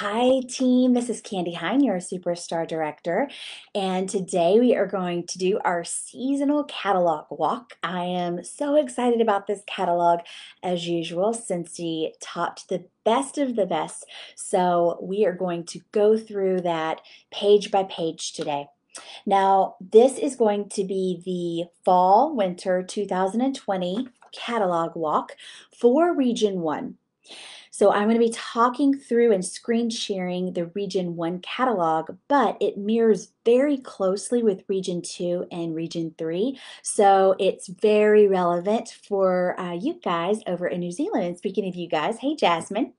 Hi, team. This is Candy Hein, your Superstar Director. And today we are going to do our seasonal catalog walk. I am so excited about this catalog as usual since we topped the best of the best. So we are going to go through that page by page today. Now, this is going to be the Fall Winter 2020 catalog walk for Region 1. So I'm going to be talking through and screen sharing the Region 1 catalog, but it mirrors very closely with Region 2 and Region 3. So it's very relevant for you guys over in New Zealand. And speaking of you guys, hey Jasmine.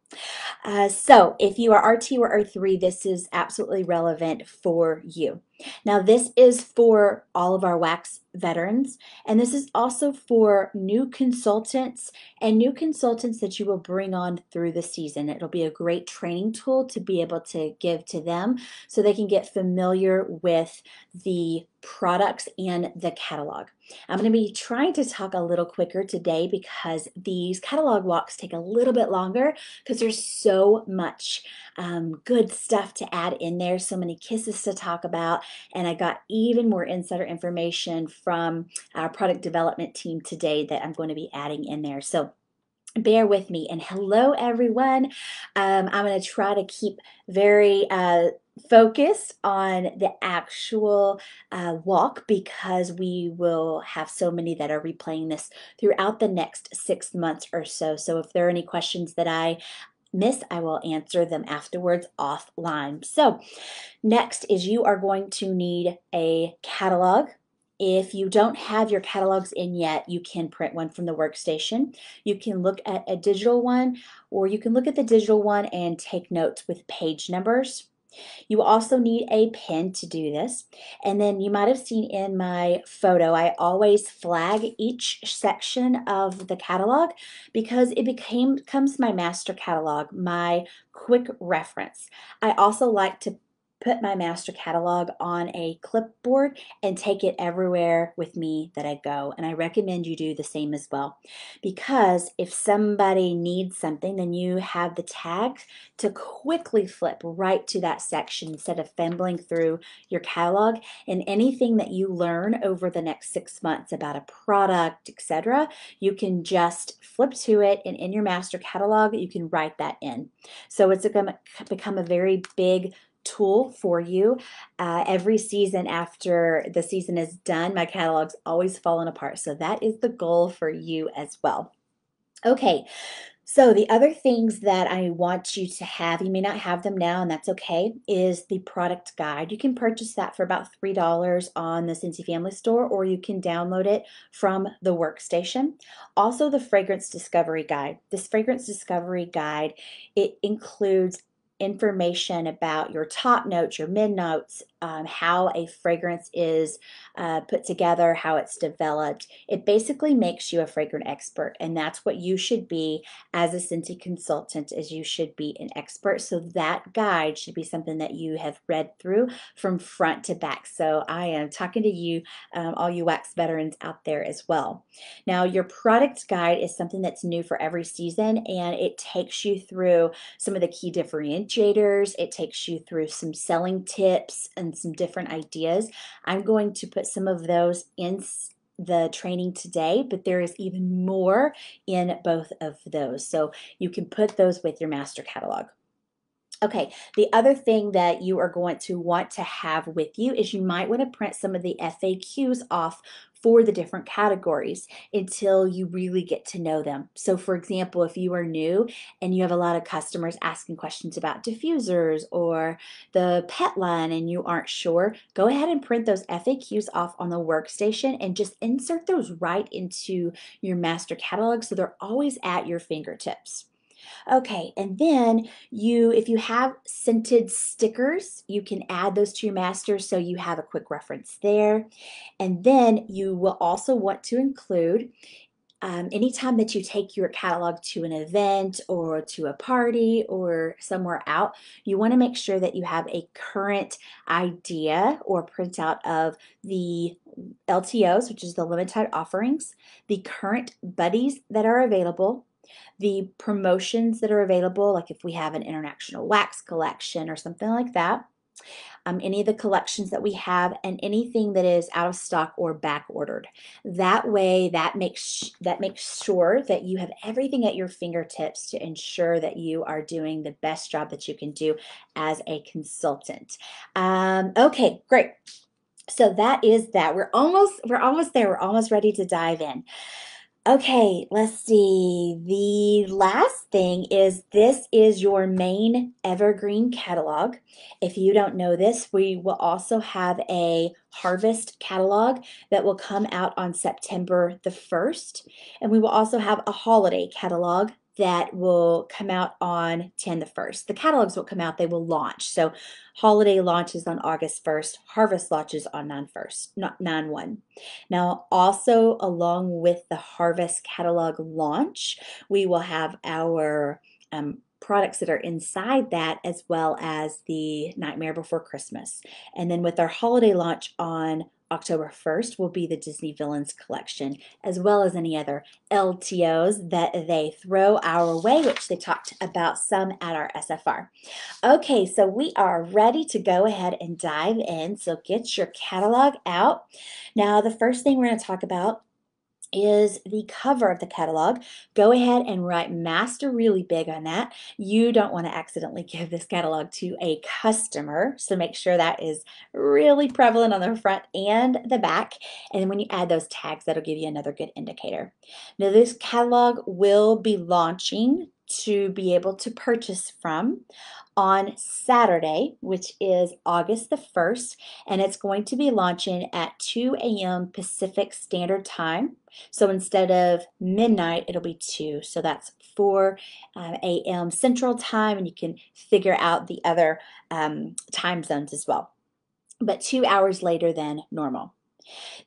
So if you are R2 or R3, this is absolutely relevant for you. Now this is for all of our wax veterans, and this is also for new consultants and new consultants that you will bring on through the season. It'll be a great training tool to be able to give to them so they can get familiar with the products and the catalog. I'm going to be trying to talk a little quicker today because these catalog walks take a little bit longer because there's so much good stuff to add in there, so many kisses to talk about, and I got even more insider information from our product development team today that I'm going to be adding in there. So bear with me. And hello, everyone. I'm going to try to keep very focused on the actual walk because we will have so many that are replaying this throughout the next 6 months or so. So if there are any questions that I miss, I will answer them afterwards offline. So next is you are going to need a catalog. If you don't have your catalogs in yet, you can print one from the workstation. You can look at a digital one, or you can look at the digital one and take notes with page numbers. You also need a pen to do this. And then you might have seen in my photo, I always flag each section of the catalog because it becomes my master catalog, my quick reference. I also like to put my master catalog on a clipboard and take it everywhere with me that I go. And I recommend you do the same as well, because if somebody needs something, then you have the tag to quickly flip right to that section instead of fumbling through your catalog. And anything that you learn over the next 6 months about a product, etc., you can just flip to it, and in your master catalog, you can write that in. So it's going to become a very big tool for you. Every season after the season is done, my catalog's always fallen apart. So that is the goal for you as well. Okay, so the other things that I want you to have, you may not have them now, and that's okay, is the product guide. You can purchase that for about $3 on the Scentsy Family Store, or you can download it from the workstation. Also, the fragrance discovery guide. This fragrance discovery guide, it includes information about your top notes, your mid notes, how a fragrance is put together, how it's developed. It basically makes you a fragrance expert, and that's what you should be as a Scentsy consultant, as you should be an expert. So that guide should be something that you have read through from front to back. So I am talking to you, all you wax veterans out there as well. Now, your product guide is something that's new for every season, and it takes you through some of the key differentiators. It takes you through some selling tips and some different ideas. I'm going to put some of those in the training today, but there is even more in both of those. So you can put those with your master catalog. Okay, the other thing that you are going to want to have with you is you might want to print some of the FAQs off for the different categories until you really get to know them. So for example, if you are new and you have a lot of customers asking questions about diffusers or the pet line and you aren't sure, go ahead and print those FAQs off on the workstation and just insert those right into your master catalog so they're always at your fingertips. Okay, and then if you have scented stickers, you can add those to your master so you have a quick reference there. And then you will also want to include anytime that you take your catalog to an event or to a party or somewhere out, you want to make sure that you have a current idea or printout of the LTOs, which is the limited offerings, the current buddies that are available, the promotions that are available, like if we have an international wax collection or something like that, any of the collections that we have, and anything that is out of stock or back ordered. That way, that makes sure that you have everything at your fingertips to ensure that you are doing the best job that you can do as a consultant. Okay, great. So that is that. We're almost there. We're almost ready to dive in. Okay, let's see. The last thing is this is your main evergreen catalog. If you don't know this, we will also have a harvest catalog that will come out on September the 1st. And we will also have a holiday catalog that will come out on 10 the 1st. The catalogs will come out, they will launch. So holiday launches on August 1st, harvest launches on 9/1. Now, also along with the harvest catalog launch, we will have our products that are inside that, as well as the Nightmare Before Christmas. And then with our holiday launch on October 1st will be the Disney Villains collection, as well as any other LTOs that they throw our way, which they talked about some at our SFR. Okay, so we are ready to go ahead and dive in. So get your catalog out. Now, the first thing we're going to talk about is the cover of the catalog. Go ahead and write master really big on that. You don't want to accidentally give this catalog to a customer, so make sure that is really prevalent on the front and the back. And then when you add those tags, that'll give you another good indicator. Now, this catalog will be launching to be able to purchase from on Saturday, which is August the 1st, and it's going to be launching at 2 a.m. Pacific Standard Time. So instead of midnight, it'll be 2. So that's 4 a.m. Central Time, and you can figure out the other time zones as well. But 2 hours later than normal.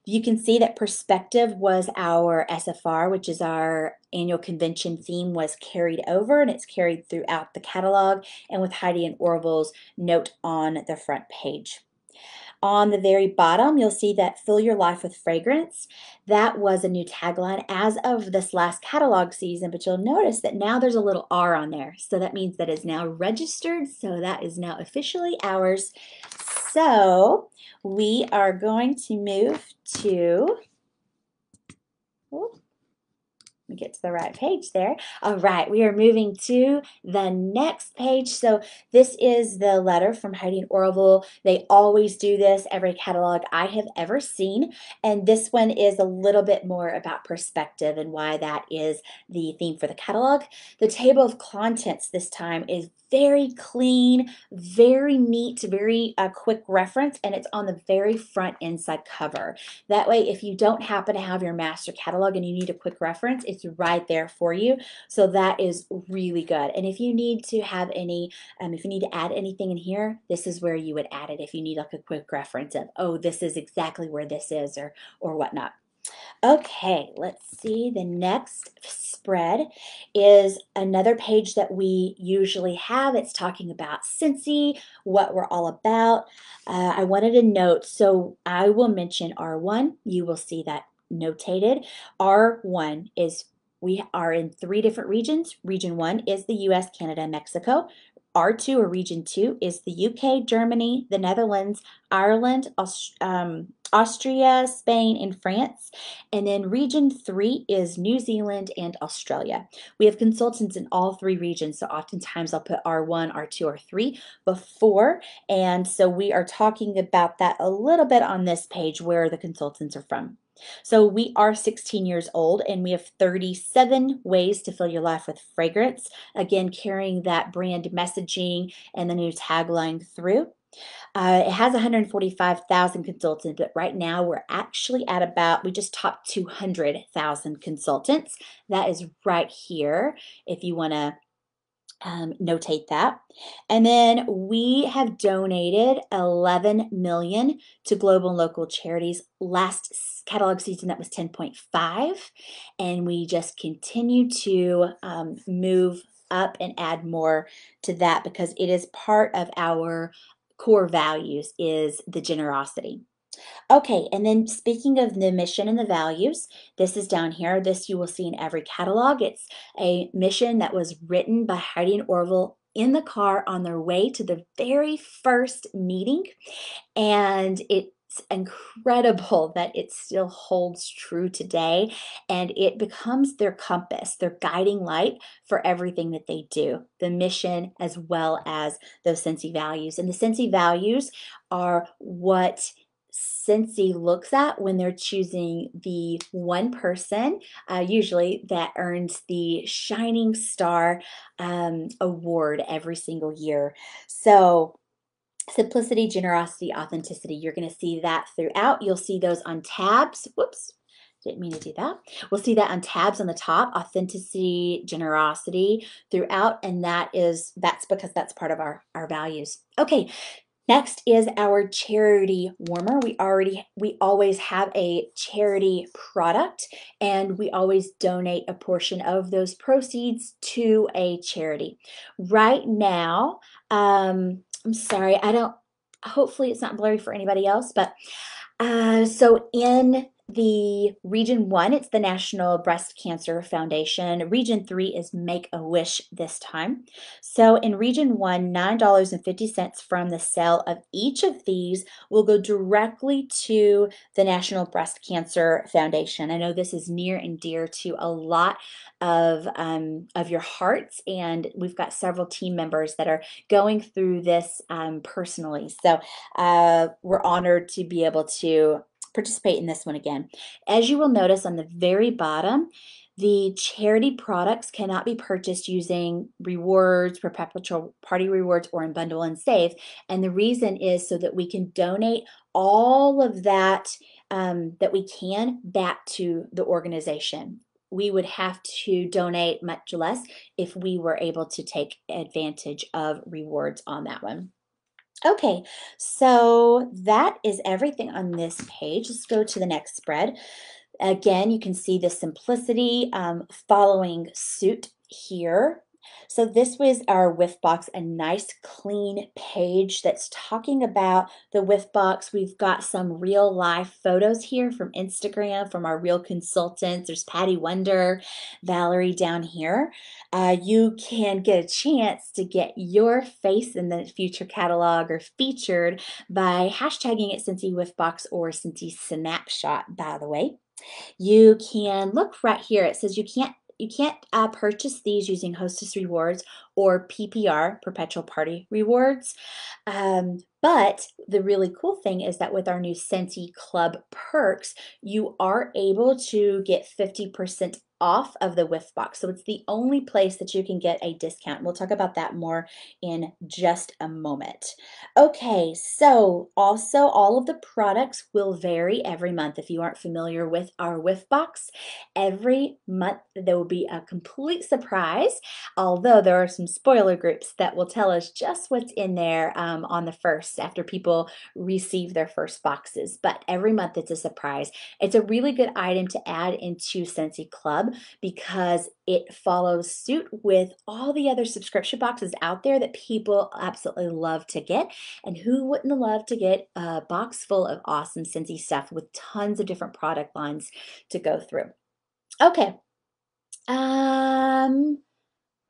You can see that Perspective was our SFR, which is our annual convention theme, was carried over, and it's carried throughout the catalog, and with Heidi and Orville's note on the front page. On the very bottom, you'll see that Fill Your Life with Fragrance. That was a new tagline as of this last catalog season, but you'll notice that now there's a little R on there. So that means that it's now registered, so that is now officially ours. So we are going to move to, let me get to the right page there. All right, we are moving to the next page. So this is the letter from Heidi and Orville. They always do this every catalog I have ever seen. And this one is a little bit more about perspective and why that is the theme for the catalog. The table of contents this time is very clean, very neat, very quick reference, and it's on the very front inside cover. That way, if you don't happen to have your master catalog and you need a quick reference, it's right there for you. So that is really good. And if you need to have any, if you need to add anything in here, this is where you would add it if you need like a quick reference of, oh, this is exactly where this is, or whatnot. Okay, let's see. The next spread is another page that we usually have. It's talking about scentsy, what we're all about. I wanted to note, so I will mention R1. You will see that notated. R1 is, we are in 3 different regions. Region 1 is the US, Canada, Mexico. R2 or Region 2 is the UK, Germany, the Netherlands, Ireland, Austria, Spain, and France. And then Region 3 is New Zealand and Australia. We have consultants in all 3 regions, so oftentimes I'll put R1, R2, or 3 before. And so we are talking about that a little bit on this page where the consultants are from. So we are 16 years old, and we have 37 ways to fill your life with fragrance. Again, carrying that brand messaging and the new tagline through. It has 145,000 consultants, but right now we're actually at about, we just topped 200,000 consultants. That is right here if you want to notate that. And then we have donated 11 million to global and local charities. Last catalog season that was 10.5, and we just continue to move up and add more to that because it is part of our core values is the generosity. Okay, and then speaking of the mission and the values, this is down here. This you will see in every catalog. It's a mission that was written by Heidi and Orville in the car on their way to the very first meeting. And it's incredible that it still holds true today. And it becomes their compass, their guiding light for everything that they do, the mission as well as those scentsy values. And the scentsy values are what Scentsy looks at when they're choosing the one person, usually that earns the Shining Star award every single year. So simplicity, generosity, authenticity. You're going to see that throughout. You'll see those on tabs. Whoops, didn't mean to do that. We'll see that on tabs on the top, authenticity, generosity throughout, and that's because that's part of our values. Okay, next is our charity warmer. We always have a charity product, and we always donate a portion of those proceeds to a charity. Right now, I'm sorry, hopefully it's not blurry for anybody else, but so in the Region 1, it's the National Breast Cancer Foundation. Region 3 is Make-A-Wish this time. So in Region 1, $9.50 from the sale of each of these will go directly to the National Breast Cancer Foundation. I know this is near and dear to a lot of your hearts, and we've got several team members that are going through this personally. So we're honored to be able to participate in this one again. As you will notice on the very bottom, the charity products cannot be purchased using rewards, perpetual party rewards, or in bundle and save. And the reason is so that we can donate all of that that we can back to the organization. We would have to donate much less if we were able to take advantage of rewards on that one. Okay, so that is everything on this page. Let's go to the next spread. Again, you can see the simplicity following suit here. So this was our whiff box, a nice clean page that's talking about the whiff box. We've got some real life photos here from Instagram from our real consultants. There's Patty Wonder, Valerie down here. You can get a chance to get your face in the future catalog or featured by hashtagging it Scentsy Whiff Box or Scentsy Snapshot, by the way. You can look right here. It says you can't purchase these using Hostess Rewards or PPR, Perpetual Party Rewards. But the really cool thing is that with our new Scentsy Club perks, you are able to get 50% off of the whiff box. So it's the only place that you can get a discount. We'll talk about that more in just a moment. Okay, so also all of the products will vary every month. If you aren't familiar with our whiff box, every month there will be a complete surprise, although there are some spoiler groups that will tell us just what's in there on the first after people receive their first boxes. But every month it's a surprise. It's a really good item to add into Scentsy Club because it follows suit with all the other subscription boxes out there that people absolutely love to get. And who wouldn't love to get a box full of awesome Scentsy stuff with tons of different product lines to go through? Okay.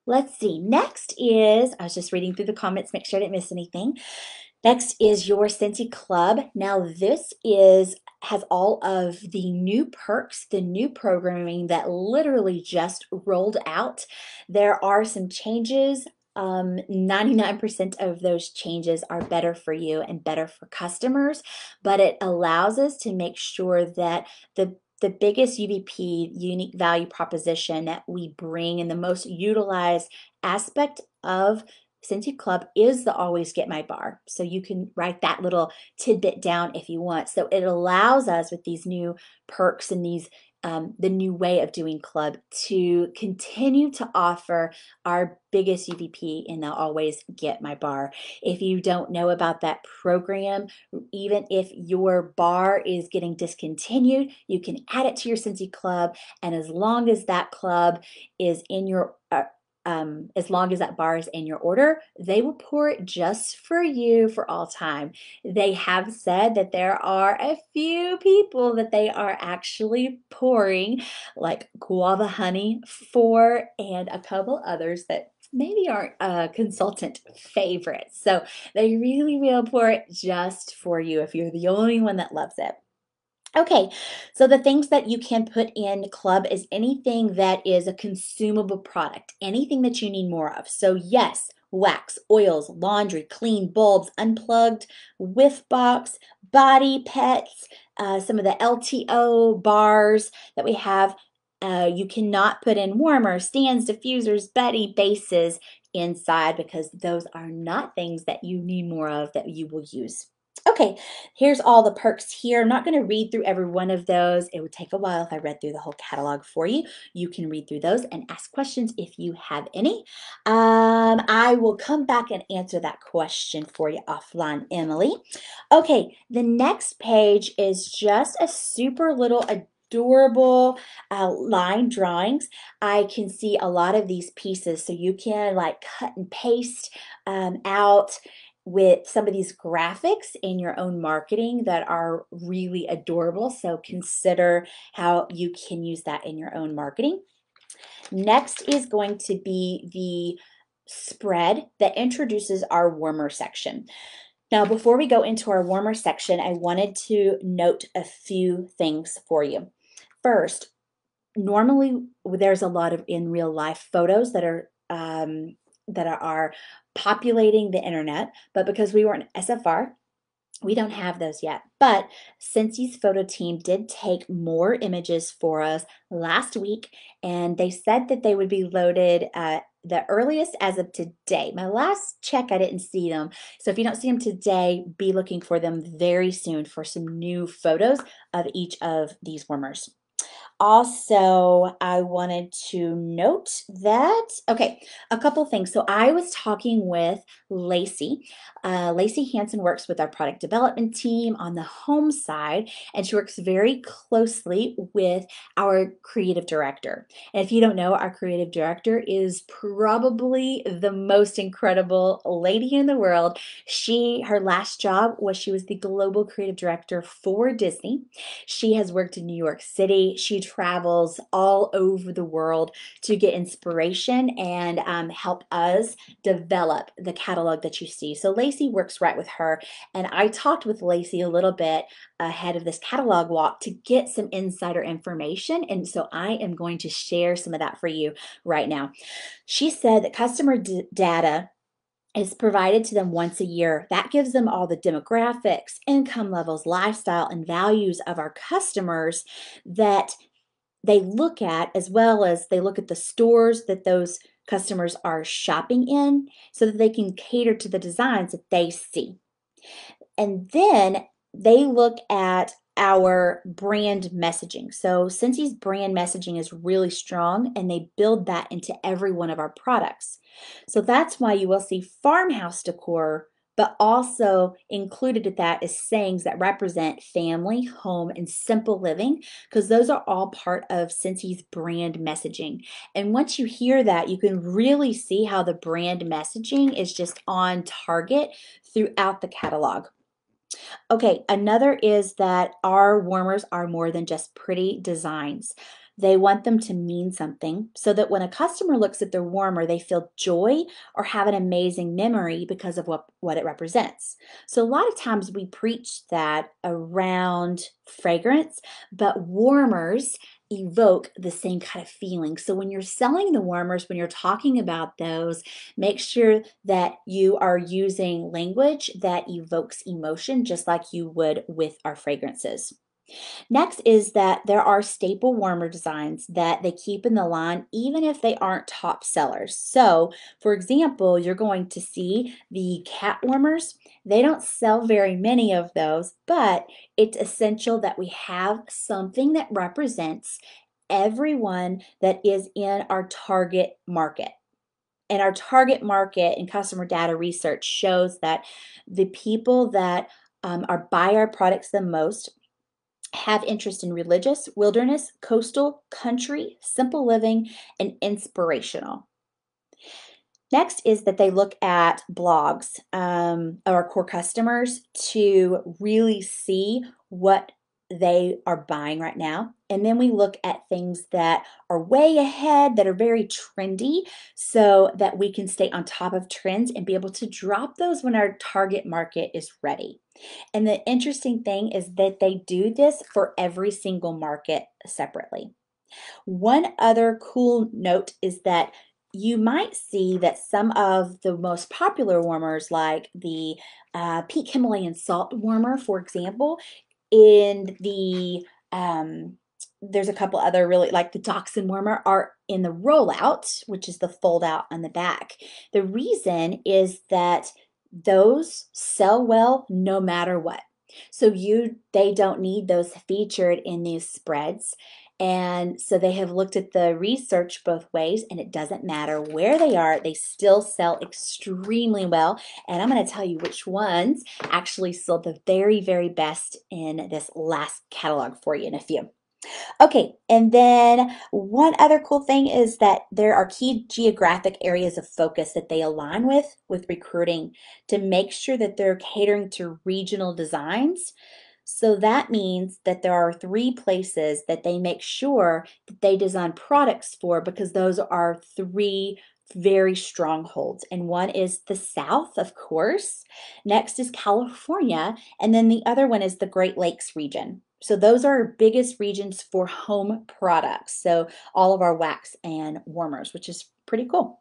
Let's see. Next is, I was just reading through the comments, make sure I didn't miss anything. Next is your Scentsy Club. Now this has all of the new perks, the new programming that literally just rolled out. There are some changes. 99% of those changes are better for you and better for customers, but it allows us to make sure that the biggest UVP, unique value proposition that we bring and the most utilized aspect of Scentsy Club is the always get my bar. So you can write that little tidbit down if you want. So it allows us with these new perks and these the new way of doing club to continue to offer our biggest UVP in the always get my bar. If you don't know about that program, even if your bar is getting discontinued, you can add it to your Scentsy Club, and as long as that club is in your as long as that bar is in your order, they will pour it just for you for all time. They have said that there are a few people that they are actually pouring like guava honey for, and a couple others that maybe aren't a consultant favorites. So they really will pour it just for you if you're the only one that loves it. Okay, so the things that you can put in club is anything that is a consumable product, anything that you need more of. So yes, wax, oils, laundry, clean bulbs, unplugged, whiff box, body pets, some of the LTO bars that we have. You cannot put in warmers, stands, diffusers, buddy, bases inside because those are not things that you need more of that you will use. Okay, here's all the perks here. I'm not going to read through every one of those. It would take a while if I read through the whole catalog for you. You can read through those and ask questions if you have any. I will come back and answer that question for you offline, Emily. Okay, the next page is just a super little adorable line drawings. I can see a lot of these pieces, so you can like cut and paste out with some of these graphics in your own marketing that are really adorable. So consider how you can use that in your own marketing. Next is going to be the spread that introduces our warmer section. Now, before we go into our warmer section, I wanted to note a few things for you. First, normally there's a lot of in real life photos that are populating the internet, but because we were an SFR, we don't have those yet. But Scentssy's photo team did take more images for us last week, and they said that they would be loaded the earliest as of today. My last check, I didn't see them. So if you don't see them today, be looking for them very soon for some new photos of each of these warmers. Also, I wanted to note that, okay, a couple things. So I was talking with Lacey. Lacey Hanson works with our product development team on the home side, and she works very closely with our creative director. And if you don't know, our creative director is probably the most incredible lady in the world. Her last job was she was the global creative director for Disney. She has worked in New York City. She travels all over the world to get inspiration and help us develop the catalog that you see. So Lacey works right with her, and I talked with Lacey a little bit ahead of this catalog walk to get some insider information, and so I am going to share some of that for you right now. She said that customer data is provided to them once a year. That gives them all the demographics, income levels, lifestyle, and values of our customers that they look at, as well as they look at the stores that those customers are shopping in so that they can cater to the designs that they see. And then they look at our brand messaging. So Scentssy's brand messaging is really strong, and they build that into every one of our products. So that's why you will see farmhouse decor, but also included with that is sayings that represent family, home, and simple living, because those are all part of Scentssy's brand messaging. And once you hear that, you can really see how the brand messaging is just on target throughout the catalog. Okay, another is that our warmers are more than just pretty designs. They want them to mean something so that when a customer looks at their warmer, they feel joy or have an amazing memory because of what it represents. So a lot of times we preach that around fragrance, but warmers evoke the same kind of feeling. So when you're selling the warmers, when you're talking about those, make sure that you are using language that evokes emotion, just like you would with our fragrances. Next is that there are staple warmer designs that they keep in the line even if they aren't top sellers. So, for example, you're going to see the cat warmers. They don't sell very many of those, but it's essential that we have something that represents everyone that is in our target market. And our target market and customer data research shows that the people that are buy our products the most have interest in religious, wilderness, coastal, country, simple living, and inspirational. Next is that they look at blogs of our core customers to really see what they are buying right now. And then we look at things that are way ahead, that are very trendy, so that we can stay on top of trends and be able to drop those when our target market is ready. And the interesting thing is that they do this for every single market separately. One other cool note is that you might see that some of the most popular warmers, like the pink Himalayan salt warmer, for example, in the there's a couple other really, like the toxin warmer, are in the rollout, which is the fold out on the back. The reason is that those sell well no matter what. So they don't need those featured in these spreads. And so they have looked at the research both ways, and it doesn't matter where they are, they still sell extremely well. And I'm going to tell you which ones actually sold the very, very best in this last catalog for you in a few. Okay, and then one other cool thing is that there are key geographic areas of focus that they align with recruiting to make sure that they're catering to regional designs. So that means that there are 3 places that they make sure that they design products for, because those are 3 very strongholds. And one is the South, of course. Next is California. And then the other one is the Great Lakes region. So those are our biggest regions for home products. So all of our wax and warmers, which is pretty cool.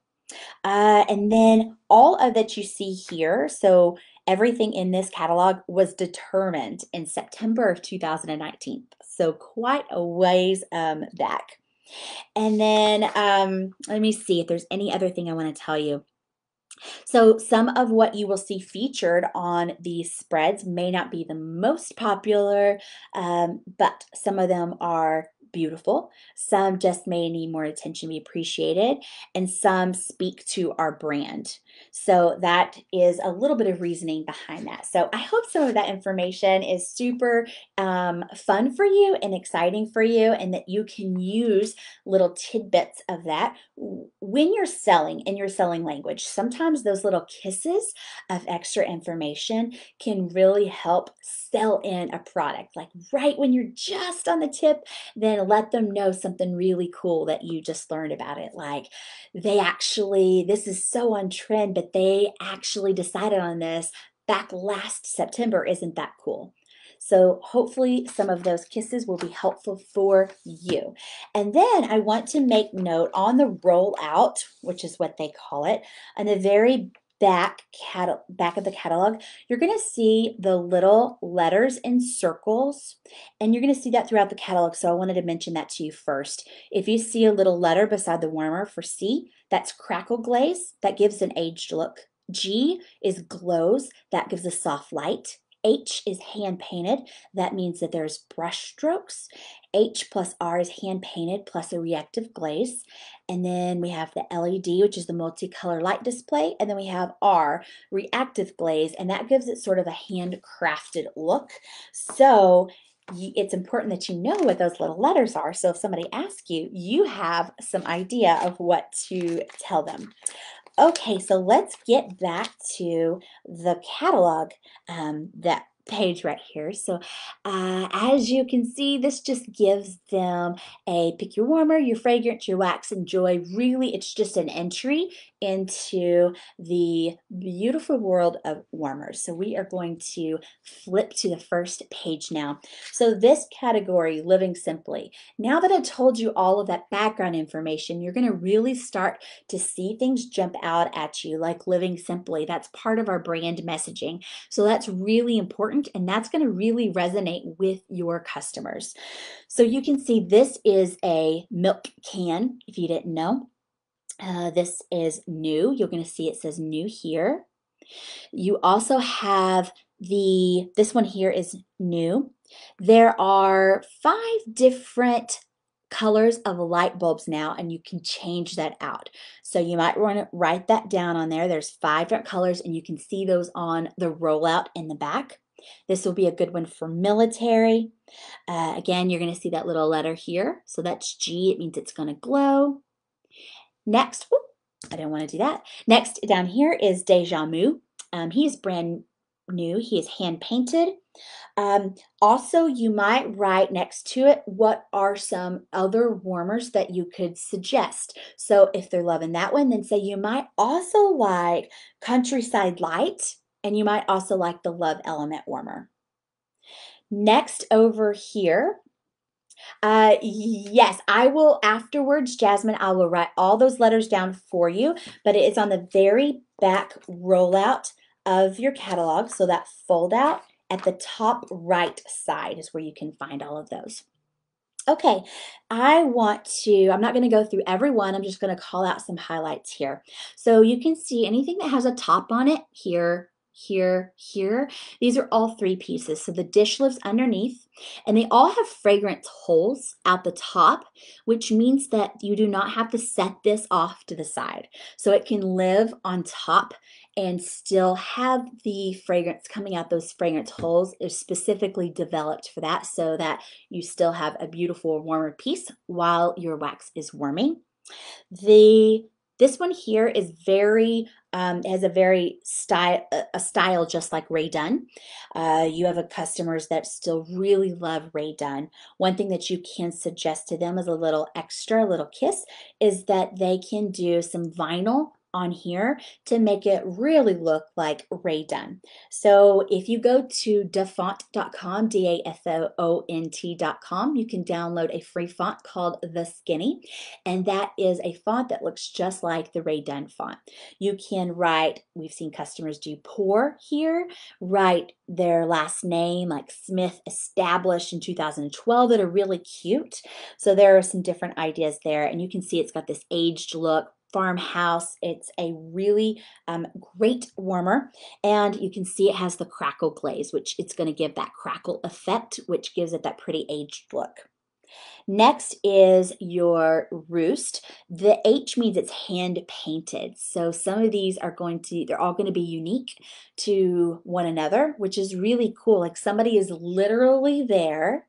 And then all of that you see here, so everything in this catalog was determined in September of 2019. So quite a ways back. And then let me see if there's any other thing I want to tell you. So some of what you will see featured on these spreads may not be the most popular, but some of them are beautiful. Some just may need more attention to be appreciated, and some speak to our brand. So that is a little bit of reasoning behind that. So I hope some of that information is super fun for you and exciting for you, and that you can use little tidbits of that when you're selling in your selling language. Sometimes those little kisses of extra information can really help sell in a product. Like right when you're just on the tip, then let them know something really cool that you just learned about it. Like this is so on trend, but they actually decided on this back last September. Isn't that cool? So hopefully some of those kisses will be helpful for you. And then I want to make note on the rollout, which is what they call it, on the very back of the catalog, you're going to see the little letters in circles, and you're going to see that throughout the catalog. So I wanted to mention that to you first. If you see a little letter beside the warmer for C, that's crackle glaze. That gives an aged look. G is glows. That gives a soft light. H is hand painted. That means that there's brush strokes. H plus R is hand painted plus a reactive glaze. And then we have the LED, which is the multicolor light display. And then we have R, reactive glaze, and that gives it sort of a handcrafted look. So it's important that you know what those little letters are. So if somebody asks you, you have some idea of what to tell them. Okay, so let's get back to the catalog, that page right here. So as you can see, this just gives them a pick your warmer, your fragrance, your wax, and joy. Really, it's just an entry into the beautiful world of warmers. So we are going to flip to the first page now. So this category, Living Simply. Now that I've told you all of that background information, you're going to really start to see things jump out at you, like Living Simply. That's part of our brand messaging. So that's really important, and that's going to really resonate with your customers. So you can see this is a milk can, if you didn't know. This is new. You're going to see it says new here. You also have this one here is new. There are 5 different colors of light bulbs now, and you can change that out. So you might want to write that down on there. There's 5 different colors, and you can see those on the rollout in the back. This will be a good one for military. Again, you're going to see that little letter here. So that's G. It means it's going to glow. Next, I didn't want to do that. Next down here is Deja Mu. He's brand new. He is hand painted. Also, you might write next to it, what are some other warmers that you could suggest? So if they're loving that one, then say you might also like Countryside Light, and you might also like the Love Element warmer. Next over here, yes, I will afterwards, Jasmine, I will write all those letters down for you, but it is on the very back rollout of your catalog. So that fold out at the top right side is where you can find all of those. Okay, I'm not going to go through every one. I'm just going to call out some highlights here. So you can see anything that has a top on it here, here, here. These are all 3 pieces. So the dish lives underneath, and they all have fragrance holes at the top, which means that you do not have to set this off to the side. So it can live on top and still have the fragrance coming out. Those fragrance holes is specifically developed for that, so that you still have a beautiful warmer piece while your wax is warming. This one here is very has a very style just like Rae Dunn. You have customers that still really love Rae Dunn. One thing that you can suggest to them as a little extra, a little kiss, is that they can do some vinyl on here to make it really look like Rae Dunn. So if you go to dafont.com, DAFOONT.com, you can download a free font called The Skinny, and that is a font that looks just like the Rae Dunn font. You can write, we've seen customers do pour here, write their last name like Smith, established in 2012, that are really cute. So there are some different ideas there, and you can see it's got this aged look, farmhouse. It's a really great warmer, and you can see it has the crackle glaze, which it's going to give that crackle effect, which gives it that pretty aged look. Next is your roost. The H means it's hand painted. So some of these they're all going to be unique to one another, which is really cool. Like somebody is literally there,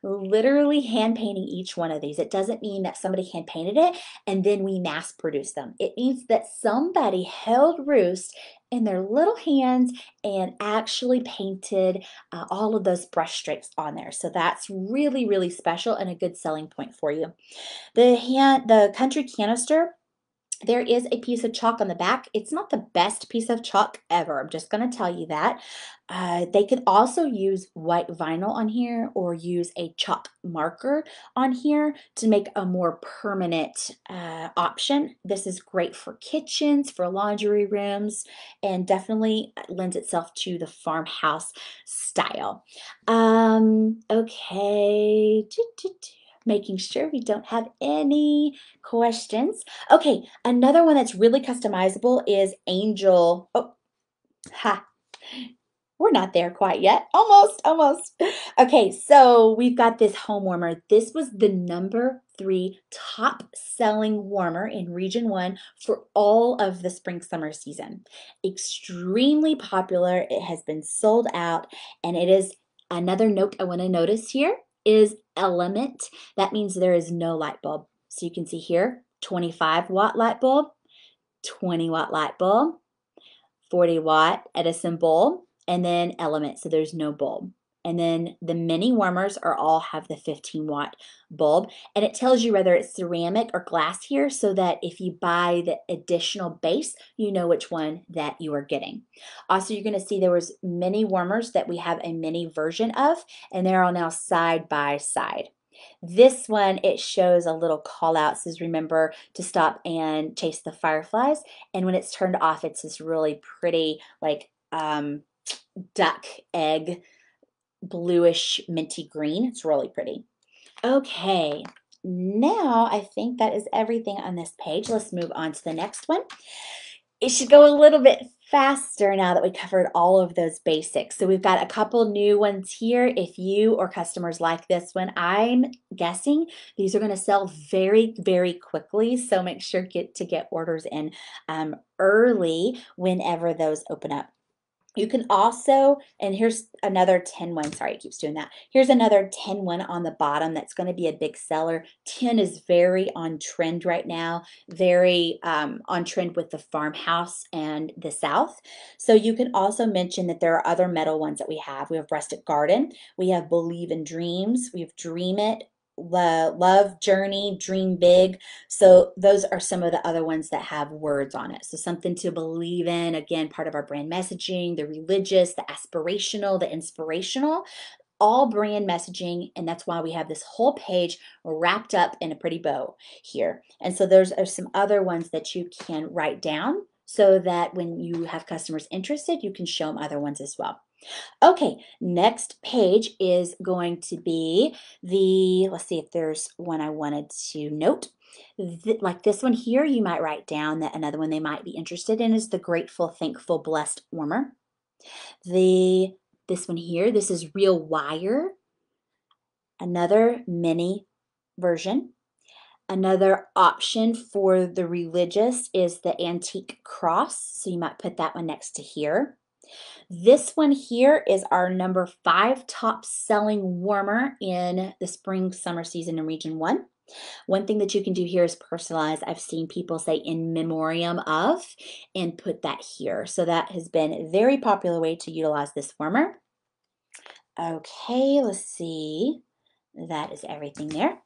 literally hand painting each one of these. It doesn't mean that somebody hand painted it and then we mass produce them. It means that somebody held roost in their little hands and actually painted all of those brush strokes on there. So that's really, really special and a good selling point for you. The country canister, there is a piece of chalk on the back. It's not the best piece of chalk ever. I'm just going to tell you that. They could also use white vinyl on here or use a chalk marker on here to make a more permanent option. This is great for kitchens, for laundry rooms, and definitely lends itself to the farmhouse style. Okay. Making sure we don't have any questions. Okay, another one that's really customizable is Angel. Oh, ha. We're not there quite yet. Almost, almost. Okay, so we've got this home warmer. This was the #3 top selling warmer in Region 1 for all of the spring summer season. Extremely popular. It has been sold out, and it is another note I want to notice here is element. That means there is no light bulb. So you can see here 25-watt light bulb, 20-watt light bulb, 40-watt Edison bulb, and then element, so there's no bulb. And then the mini warmers all have the 15-watt bulb, and it tells you whether it's ceramic or glass here, so that if you buy the additional base, you know which one that you are getting. Also, you're going to see there was mini warmers that we have a mini version of, and they're all now side by side. This one, it shows a little call out, says remember to stop and chase the fireflies. And when it's turned off, it's this really pretty like duck egg bluish minty green. It's really pretty. Okay, now I think that is everything on this page. Let's move on to the next one. It should go a little bit faster now that we covered all of those basics. So we've got a couple new ones here. If you or customers like this one, I'm guessing these are going to sell very, very quickly. So make sure to get orders in early whenever those open up. You can also, and here's another 10 one, sorry, it keeps doing that. Here's another 10 one on the bottom that's going to be a big seller. 10 is very on trend right now, very on trend with the farmhouse and the South. So you can also mention that there are other metal ones that we have. We have Rustic Garden, we have Believe in Dreams, we have Dream It, Love Journey, Dream Big. So those are some of the other ones that have words on it. So something to believe in, again, part of our brand messaging, the religious, the aspirational, the inspirational, all brand messaging. And that's why we have this whole page wrapped up in a pretty bow here. And so those are some other ones that you can write down so that when you have customers interested, you can show them other ones as well. Okay, next page is going to be let's see if there's one I wanted to note. Like this one here, you might write down that another one they might be interested in is the Grateful, Thankful, Blessed Warmer. This one here, this is Real Wire, another mini version. Another option for the religious is the Antique Cross, so you might put that one next to here. This one here is our number 5 top selling warmer in the spring summer season in region 1. One thing that you can do here is personalize. I've seen people say in memoriam of and put that here. So that has been a very popular way to utilize this warmer. Okay, let's see. That is everything there.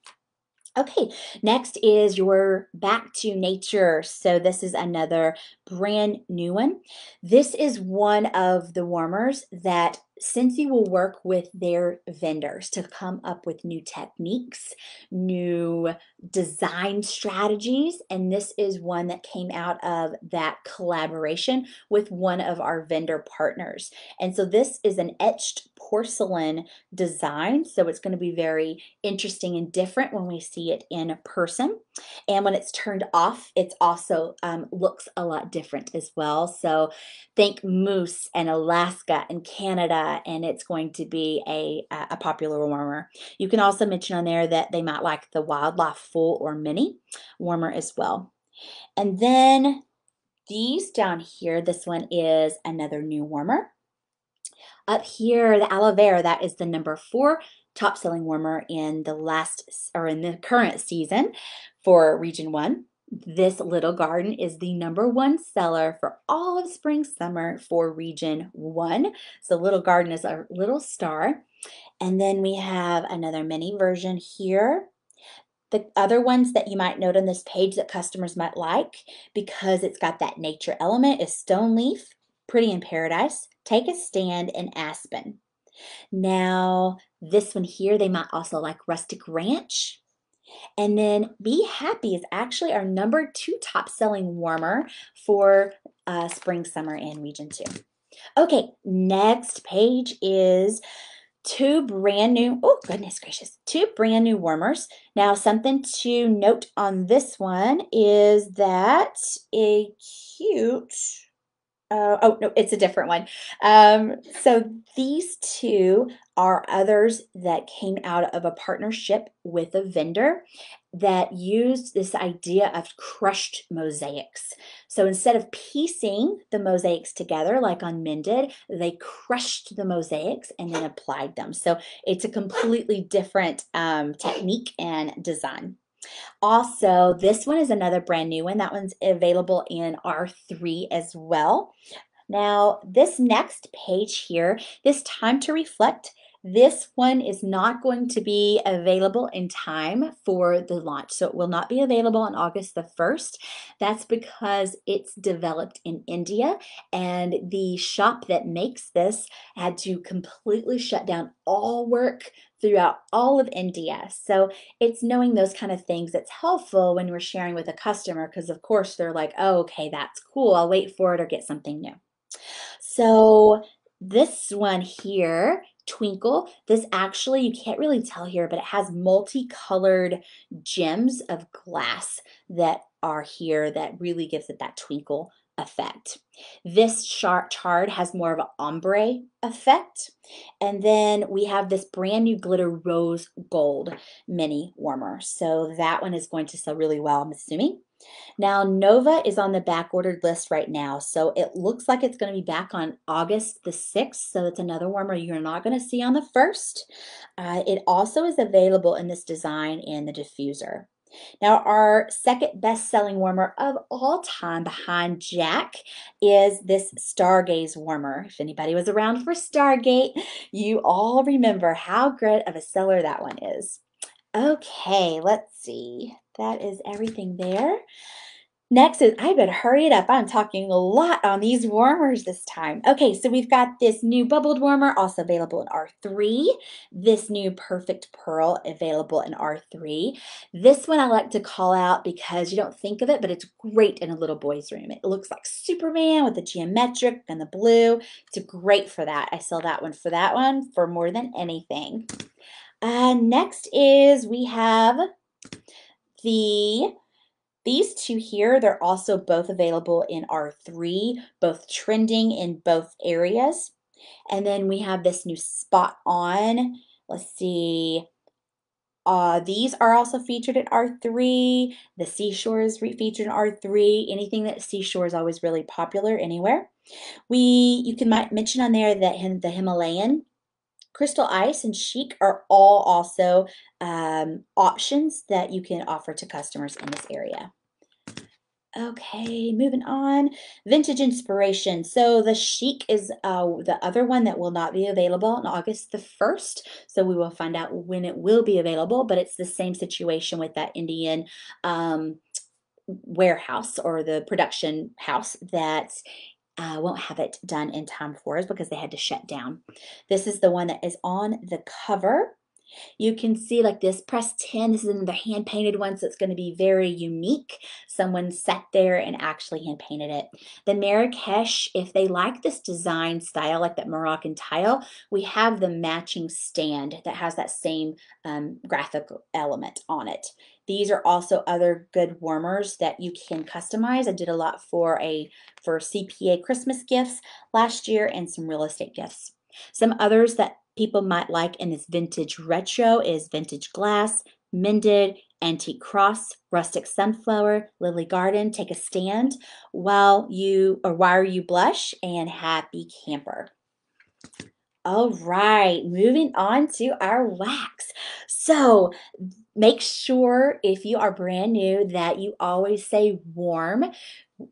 Okay, next is your Back to Nature. So this is another brand new one. This is one of the warmers that Scentsy will work with their vendors to come up with new techniques, new design strategies, and this is one that came out of that collaboration with one of our vendor partners. And so this is an etched porcelain design, so it's going to be very interesting and different when we see it in person. And when it's turned off, it also looks a lot different as well. So think moose and Alaska and Canada, and it's going to be a popular warmer. You can also mention on there that they might like the Wildlife Full or Mini warmer as well. And then these down here, this one is another new warmer. Up here, the aloe vera, that is the number 4 top selling warmer in the current season for region 1. This little garden is the number 1 seller for all of spring summer for region 1. So little garden is a little star. And then we have another mini version here. The other ones that you might note on this page that customers might like, because it's got that nature element, is Stone Leaf, Pretty in Paradise, Take a Stand, and Aspen. Now, this one here, they might also like Rustic Ranch. And then Be Happy is actually our number 2 top selling warmer for spring, summer, and region 2. Okay, next page is 2 brand new, oh goodness gracious, 2 brand new warmers. Now something to note on this one is that a cute, oh no, it's a different one. So these 2 are others that came out of a partnership with a vendor that used this idea of crushed mosaics. So instead of piecing the mosaics together like on Mended, they crushed the mosaics and then applied them. So it's a completely different technique and design. Also, this one is another brand new one. That one's available in R3 as well. Now, this next page here, this Time to Reflect, this one is not going to be available in time for the launch. So it will not be available on August the 1st. That's because it's developed in India, and the shop that makes this had to completely shut down all work throughout all of India. So it's knowing those kind of things that's helpful when we're sharing with a customer, because of course they're like, oh, okay, that's cool. I'll wait for it or get something new. So this one here, Twinkle, this actually, you can't really tell here, but it has multicolored gems of glass that are here that really gives it that twinkle effect. This chard has more of an ombre effect. And then we have this brand new glitter rose gold mini warmer. So that one is going to sell really well, I'm assuming. Now, Nova is on the back ordered list right now, so it looks like it's going to be back on August the 6th, so it's another warmer you're not going to see on the 1st. It also is available in this design in the diffuser. Now, our second best-selling warmer of all time behind Jack is this Stargaze warmer. If anybody was around for Stargate, you all remember how good of a seller that one is. Okay, let's see. That is everything there. Next is, I better hurry it up. I'm talking a lot on these warmers this time. Okay, so we've got this new bubbled warmer, also available in R3. This new Perfect Pearl, available in R3. This one I like to call out because you don't think of it, but it's great in a little boy's room. It looks like Superman with the geometric and the blue. It's great for that. I sell that one for more than anything. Next is we have these two here. They're also both available in R3, both trending in both areas. And then we have this new Spot On. Let's see. These are also featured in R3. The Seashore is featured in R3. Anything that Seashore is always really popular anywhere. You can mention on there that the Himalayan Crystal Ice and Chic are all also options that you can offer to customers in this area. Okay, moving on. Vintage Inspiration. So the Chic is the other one that will not be available on August the 1st. So we will find out when it will be available, but it's the same situation with that Indian warehouse or the production house that won't have it done in time for us because they had to shut down. This is the one that is on the cover. You can see like this press 10, this is another hand painted one, so it's going to be very unique. Someone sat there and actually hand painted it. The Marrakesh, if they like this design style, like that Moroccan tile, we have the matching stand that has that same graphic element on it. These are also other good warmers that you can customize. I did a lot for CPA Christmas gifts last year and some real estate gifts. Some others that people might like in this vintage retro is vintage glass, mended, antique cross, rustic sunflower, lily garden, take a stand, while you blush, and happy camper. All right, moving on to our wax. So make sure if you are brand new that you always say warm.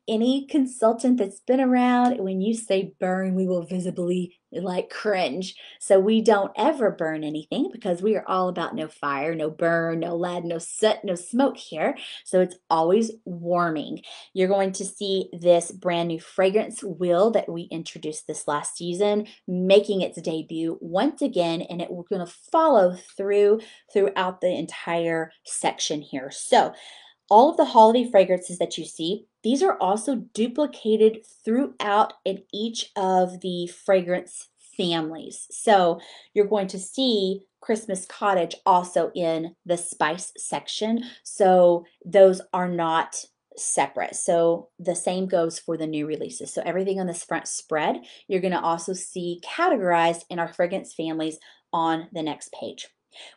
Any consultant that's been around, when you say burn, we will visibly like cringe. So we don't ever burn anything because we are all about no fire, no burn, no lead, no soot, no smoke here. So it's always warming. You're going to see this brand new fragrance wheel that we introduced this last season, making its debut once again, and we're going to follow throughout the entire section here. So all of the holiday fragrances that you see, these are also duplicated throughout in each of the fragrance families. So you're going to see Christmas Cottage also in the spice section. So those are not separate. So the same goes for the new releases. So everything on this front spread, you're going to also see categorized in our fragrance families on the next page.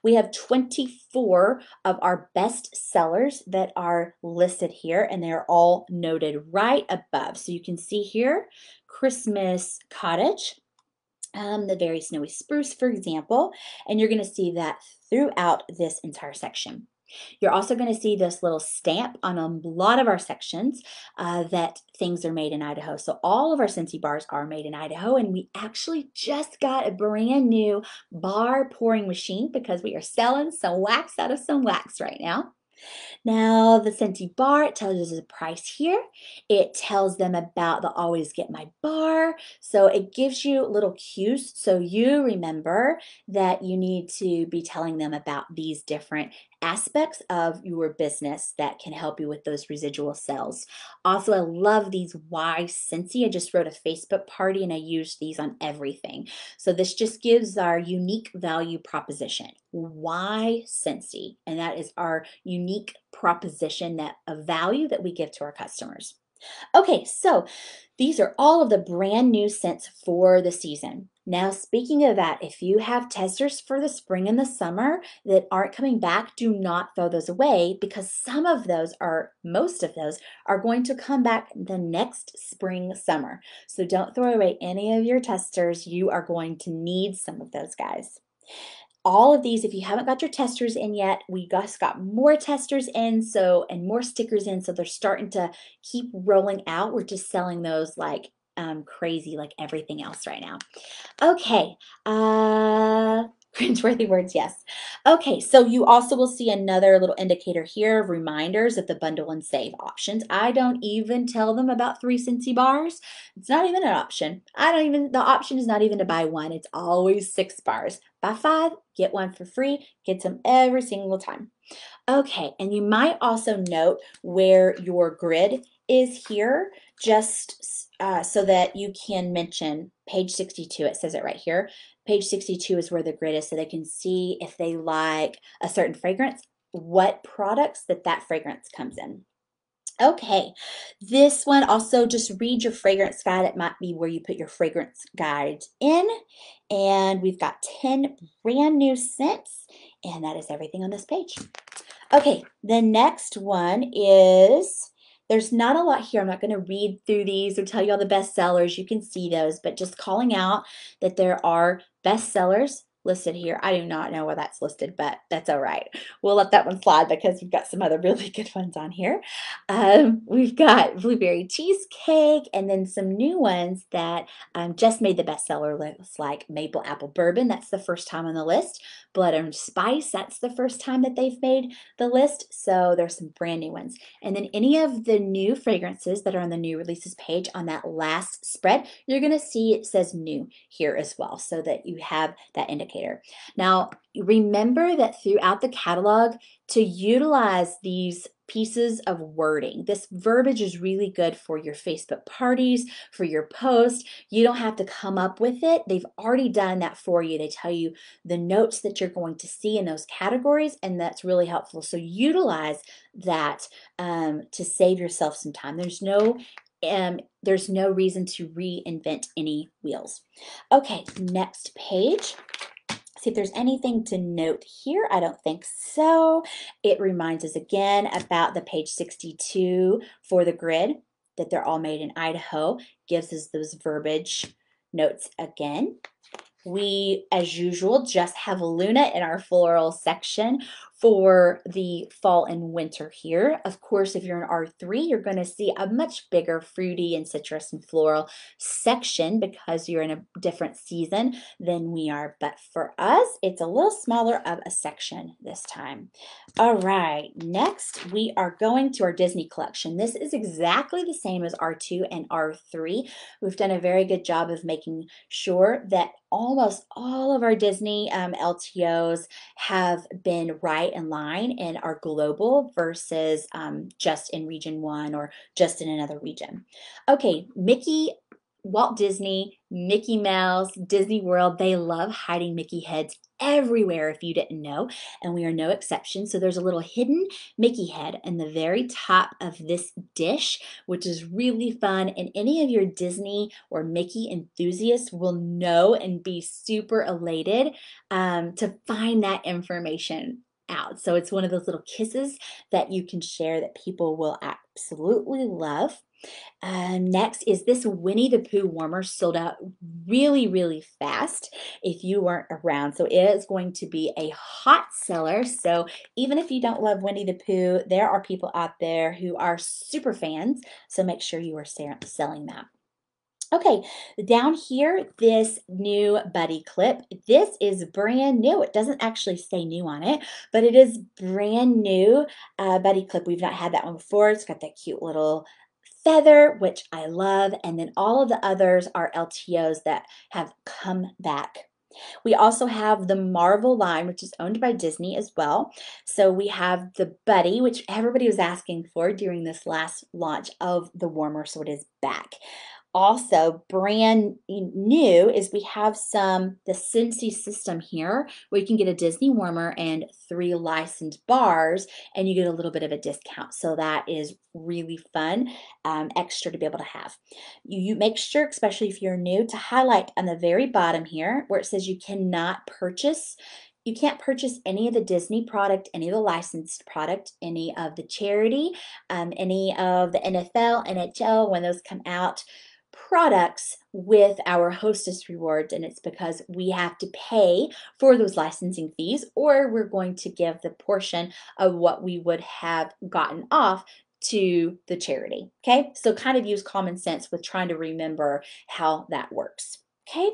We have 24 of our best sellers that are listed here, and they're all noted right above. So you can see here, Christmas Cottage, the very snowy spruce, for example, and you're going to see that throughout this entire section. You're also going to see this little stamp on a lot of our sections that things are made in Idaho. So all of our Scentsy bars are made in Idaho, and we actually just got a brand new bar pouring machine because we are selling some wax out of some wax right now. Now, the Scentsy bar, it tells you the price here. It tells them about the Always Get My bar. So it gives you little cues so you remember that you need to be telling them about these different aspects of your business that can help you with those residual sales. Also, I love these Why Scentsy. I just wrote a Facebook party and I used these on everything. So this just gives our unique value proposition. Why Scentsy? And that is our unique proposition, that a value that we give to our customers. Okay, so these are all of the brand new scents for the season. Now, speaking of that, if you have testers for the spring and the summer that aren't coming back, do not throw those away because some of those are, most of those are going to come back the next spring, summer. So don't throw away any of your testers. You are going to need some of those guys. All of these, if you haven't got your testers in yet, we just got more testers in, so, and more stickers in, so they're starting to keep rolling out. We're just selling those like crazy, like everything else right now. Okay, cringeworthy words, yes. Okay, so you also will see another little indicator here of reminders of the bundle and save options. I don't even tell them about 3 Scentsy bars. It's not even an option. The option is not even to buy one. It's always 6 bars. Buy 5, get 1 for free, get them every single time. Okay, and you might also note where your grid is here, just so that you can mention page 62. It says it right here. Page 62 is where the grid is, so they can see if they like a certain fragrance, what products that fragrance comes in. Okay, this one also just read your fragrance guide. It might be where you put your fragrance guide in. And we've got 10 brand new scents, and that is everything on this page. Okay, the next one is, there's not a lot here. I'm not going to read through these or tell you all the best sellers. You can see those, but just calling out that there are best sellers listed here. I do not know where that's listed, but that's all right. We'll let that one slide because we've got some other really good ones on here. We've got blueberry cheesecake and then some new ones that just made the bestseller list, like maple apple bourbon. That's the first time on the list. Blood and spice. That's the first time that they've made the list. So there's some brand new ones. And then any of the new fragrances that are on the new releases page on that last spread, you're going to see it says new here as well, so that you have that indicator. Now, remember that throughout the catalog to utilize these pieces of wording. This verbiage is really good for your Facebook parties, for your post. You don't have to come up with it. They've already done that for you. They tell you the notes that you're going to see in those categories, and that's really helpful. So utilize that to save yourself some time. There's no reason to reinvent any wheels. Okay, next page. See if there's anything to note here. I don't think so. It reminds us again about the page 62 for the grid, that they're all made in Idaho. Gives us those verbiage notes again. We, as usual, just have Luna in our floral section for the fall and winter here. Of course, if you're in R3, you're going to see a much bigger fruity and citrus and floral section because you're in a different season than we are. But for us, it's a little smaller of a section this time. All right, next we are going to our Disney collection. This is exactly the same as R2 and R3. We've done a very good job of making sure that almost all of our Disney LTOs have been right in line and are global versus just in region 1 or just in another region. Okay, Mickey, Walt Disney, Mickey Mouse, Disney World, they love hiding Mickey heads everywhere if you didn't know, and we are no exception. So there's a little hidden Mickey head in the very top of this dish, which is really fun, and any of your Disney or Mickey enthusiasts will know and be super elated to find that information out. So it's one of those little kisses that you can share that people will absolutely love. Next is this Winnie the Pooh warmer, sold out really, really fast if you weren't around. So it is going to be a hot seller. So even if you don't love Winnie the Pooh, there are people out there who are super fans. So make sure you are selling that. Okay, down here, this new buddy clip. This is brand new. It doesn't actually say new on it, but it is brand new buddy clip. We've not had that one before. It's got that cute little feather, which I love, and then all of the others are LTOs that have come back. We also have the Marvel line, which is owned by Disney as well. So we have the Buddy, which everybody was asking for during this last launch of the warmer, so it is back. Also, brand new is we have the scentsy system here where you can get a Disney warmer and 3 licensed bars, and you get a little bit of a discount. So that is really fun, extra to be able to have. You make sure, especially if you're new, to highlight on the very bottom here where it says you cannot purchase. You can't purchase any of the Disney product, any of the licensed product, any of the charity, any of the NFL, NHL, when those come out, products with our hostess rewards, and it's because we have to pay for those licensing fees, or we're going to give the portion of what we would have gotten off to the charity. Okay, so kind of use common sense with trying to remember how that works. Okay,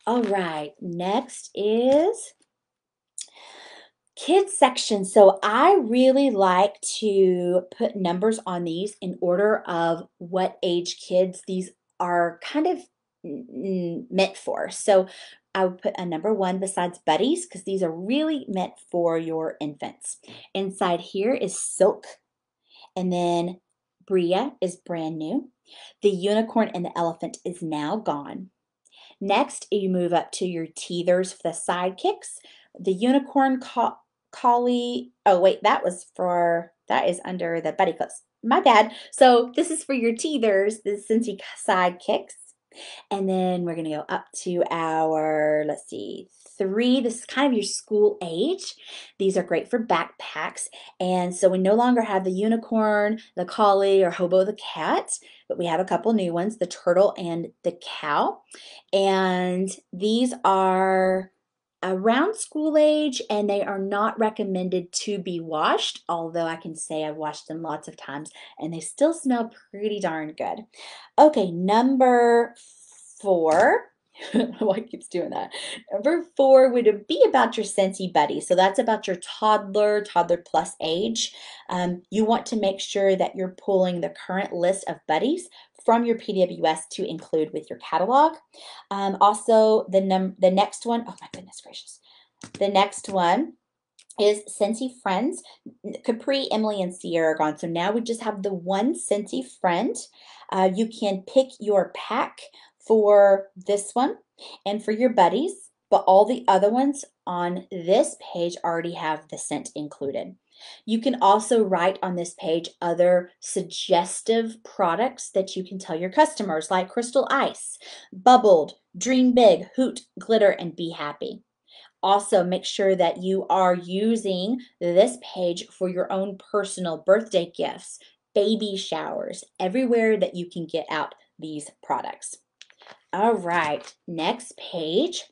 all right, next is kids section. So I really like to put numbers on these in order of what age kids these are kind of meant for. So I would put a number 1 besides buddies because these are really meant for your infants. Inside here is silk, and then Bria is brand new. The unicorn and the elephant is now gone. Next, you move up to your teethers for the sidekicks. The unicorn collie. Oh, wait, that is under the buddy clips. My bad. So this is for your teethers, the Scentsy sidekicks. And then we're going to go up to our, let's see, 3. This is kind of your school age. These are great for backpacks. And so we no longer have the unicorn, the collie, or Hobo the cat, but we have a couple new ones, the turtle and the cow. And these are around school age, and they are not recommended to be washed, although I can say I've washed them lots of times and they still smell pretty darn good. Okay, number 4. Why it keeps doing that? Number 4 would be about your Scentsy buddy. So that's about your toddler plus age. You want to make sure that you're pulling the current list of buddies from your PWS to include with your catalog. Also, the next one, oh my goodness gracious. The next one is Scentsy Friends. Capri, Emily, and Sierra are gone. So now we just have the one Scentsy friend. You can pick your pack for this one and for your buddies, but all the other ones on this page already have the scent included. You can also write on this page other suggestive products that you can tell your customers, like Crystal Ice, Bubbled, Dream Big, Hoot, Glitter, and Be Happy. Also, make sure that you are using this page for your own personal birthday gifts, baby showers, everywhere that you can get out these products. All right, next page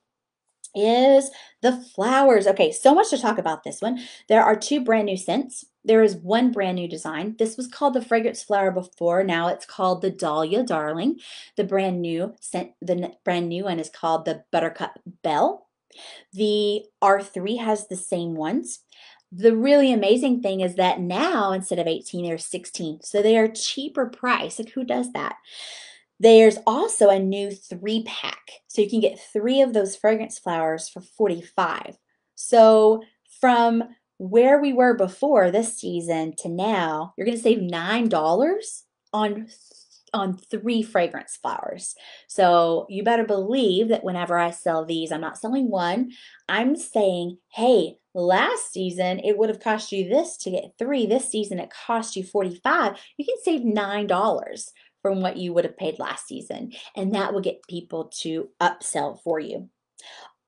is the flowers. Okay, so much to talk about this one. There are 2 brand new scents. There is 1 brand new design. This was called the fragrance flower before. Now it's called the Dahlia Darling. The brand new scent, the brand new one is called the Buttercup Belle. The R3 has the same ones. The really amazing thing is that now instead of 18, they're 16. So they are cheaper price. Like, who does that? There's also a new 3-pack. So you can get 3 of those fragrance flowers for $45. So from where we were before this season to now, you're going to save $9 on 3 fragrance flowers. So you better believe that whenever I sell these, I'm not selling 1. I'm saying, hey, last season it would have cost you this to get 3. This season it cost you $45. You can save $9 from what you would have paid last season, and that will get people to upsell for you.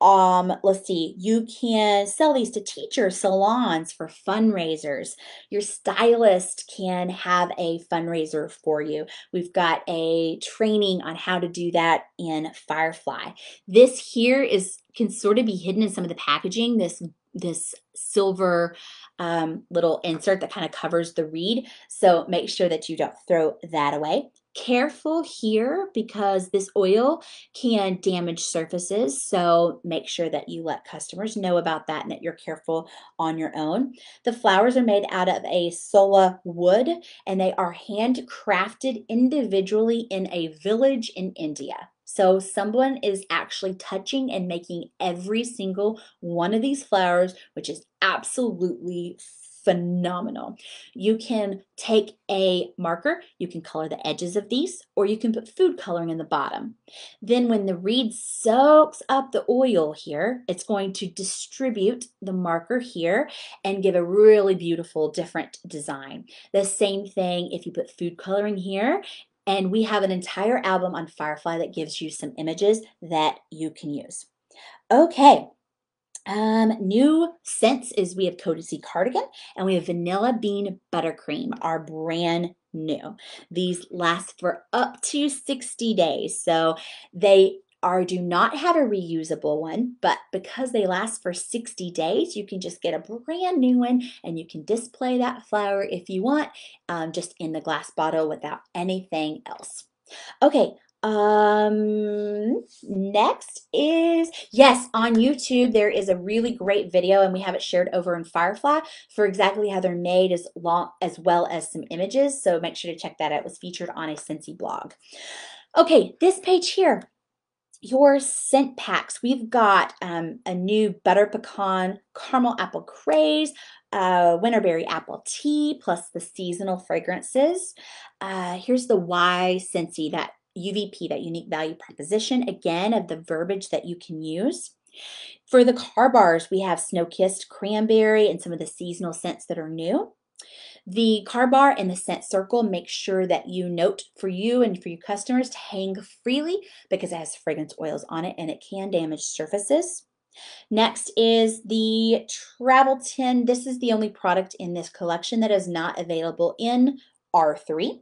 Let's see, you can sell these to teachers, salons, for fundraisers. Your stylist can have a fundraiser for you. We've got a training on how to do that in Firefly. This here can sort of be hidden in some of the packaging, this silver little insert that kind of covers the reed. So make sure that you don't throw that away. Careful here because this oil can damage surfaces, so make sure that you let customers know about that and that you're careful on your own. The flowers are made out of a sola wood, and they are handcrafted individually in a village in India. So someone is actually touching and making every single one of these flowers, which is absolutely phenomenal. You can take a marker, you can color the edges of these, or you can put food coloring in the bottom. Then when the reed soaks up the oil here, it's going to distribute the marker here and give a really beautiful different design. The same thing if you put food coloring here, and we have an entire album on Firefly that gives you some images that you can use. Okay. New scents is we have Courtesy Cardigan and we have Vanilla Bean Buttercream, are brand new. These last for up to 60 days. So they do not have a reusable one, but because they last for 60 days, you can just get a brand new one and you can display that flower if you want, just in the glass bottle without anything else. Okay, next is, yes, on YouTube, there is a really great video and we have it shared over in Firefly for exactly how they're made as well as some images. So make sure to check that out. It was featured on a Scentsy blog. Okay, this page here, your scent packs. We've got a new butter pecan caramel apple craze, winterberry apple tea, plus the seasonal fragrances. Here's the Y Scentsy, that UVP, that unique value proposition, again, of the verbiage that you can use. For the car bars, we have snow-kissed cranberry and some of the seasonal scents that are new. The car bar and the scent circle, make sure that you note for you and for your customers to hang freely because it has fragrance oils on it and it can damage surfaces. Next is the travel tin. This is the only product in this collection that is not available in R3.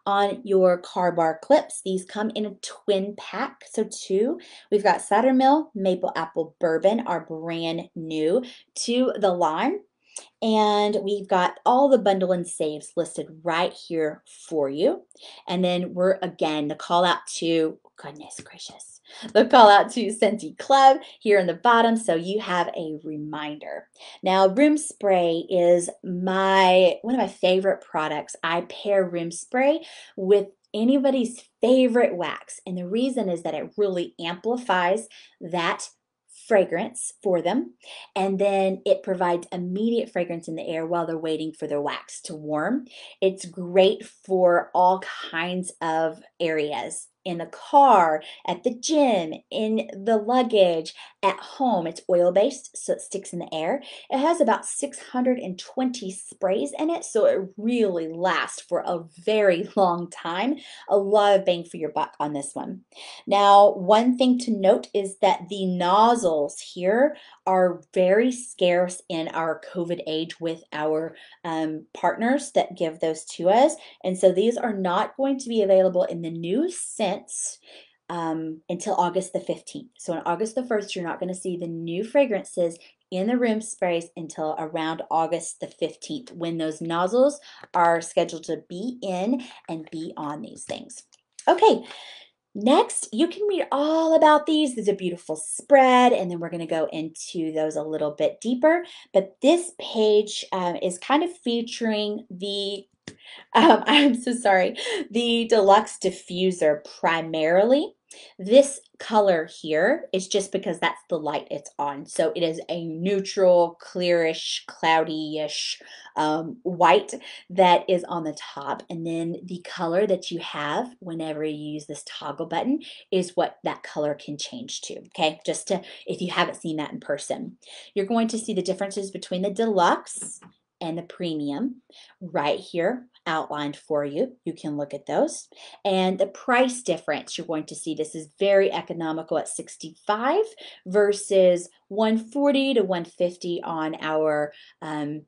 On your car bar clips, these come in a twin pack, so two. We've got Cider Mill Maple Apple Bourbon, are brand new to the line. And we've got all the bundle and saves listed right here for you. And then we're, again, the call out to, goodness gracious, the call out to Scentsy Club here in the bottom, so you have a reminder. Now, room spray is one of my favorite products. I pair room spray with anybody's favorite wax. And the reason is that it really amplifies that fragrance for them, and then it provides immediate fragrance in the air while they're waiting for their wax to warm. It's great for all kinds of areas, in the car, at the gym, in the luggage, at home. It's oil-based, so it sticks in the air. It has about 620 sprays in it, so it really lasts for a very long time. A lot of bang for your buck on this one. Now, one thing to note is that the nozzles here are very scarce in our COVID age with our partners that give those to us. And so these are not going to be available in the new scents until August the 15th. So on August the 1st, you're not going to see the new fragrances in the room sprays until around August the 15th, when those nozzles are scheduled to be in and be on these things. Okay. Next, you can read all about these. There's a beautiful spread, and then we're going to go into those a little bit deeper. But this page is kind of featuring the, I'm so sorry, the deluxe diffuser primarily. This color here is just because that's the light it's on. So it is a neutral, clearish, cloudy-ish white that is on the top. And then the color that you have whenever you use this toggle button is what that color can change to, okay? Just to, if you haven't seen that in person. You're going to see the differences between the deluxe and the premium right here outlined for you. You can look at those. And the price difference, you're going to see this is very economical at $65 versus $140 to $150 on our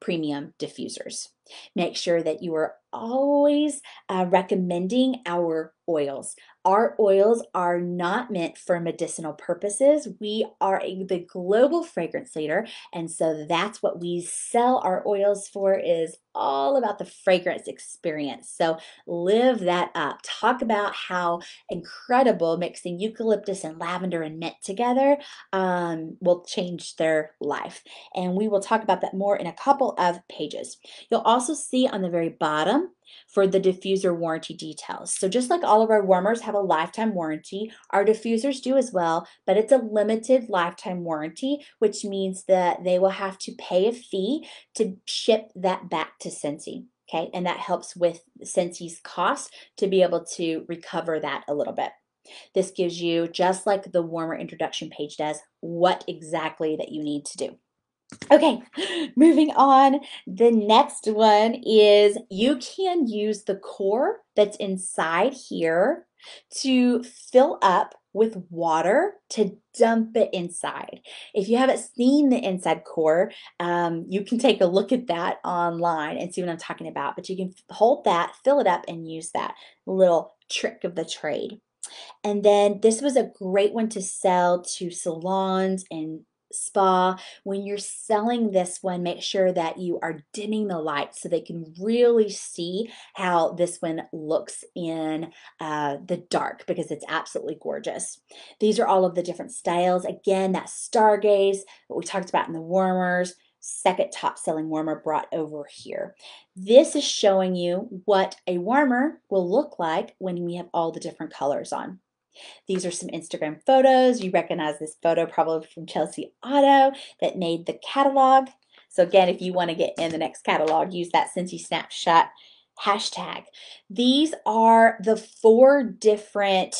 premium diffusers. Make sure that you are always recommending our oils. Our oils are not meant for medicinal purposes. We are the global fragrance leader, and so that's what we sell our oils for, is all about the fragrance experience. So live that up. Talk about how incredible mixing eucalyptus and lavender and mint together will change their life. And we will talk about that more in a couple of pages. You'll also see on the very bottom them for the diffuser warranty details. So just like all of our warmers have a lifetime warranty, our diffusers do as well, but it's a limited lifetime warranty, which means that they will have to pay a fee to ship that back to Scentsy. Okay, and that helps with Scentsy's cost to be able to recover that a little bit. This gives you, just like the warmer introduction page does, what exactly that you need to do. Okay, moving on. The next one is you can use the core that's inside here to fill up with water to dump it inside. If you haven't seen the inside core, you can take a look at that online and see what I'm talking about. But you can hold that, fill it up, and use that little trick of the trade. And then this was a great one to sell to salons and spa. When you're selling this one, make sure that you are dimming the lights so they can really see how this one looks in the dark, because it's absolutely gorgeous. These are all of the different styles. Again, that Stargaze, what we talked about in the warmers, second top selling warmer brought over here. This is showing you what a warmer will look like when we have all the different colors on. These are some Instagram photos. You recognize this photo probably from Chelsea Auto that made the catalog. So again, if you want to get in the next catalog, use that Scentsy Snapshot hashtag. These are the 4 different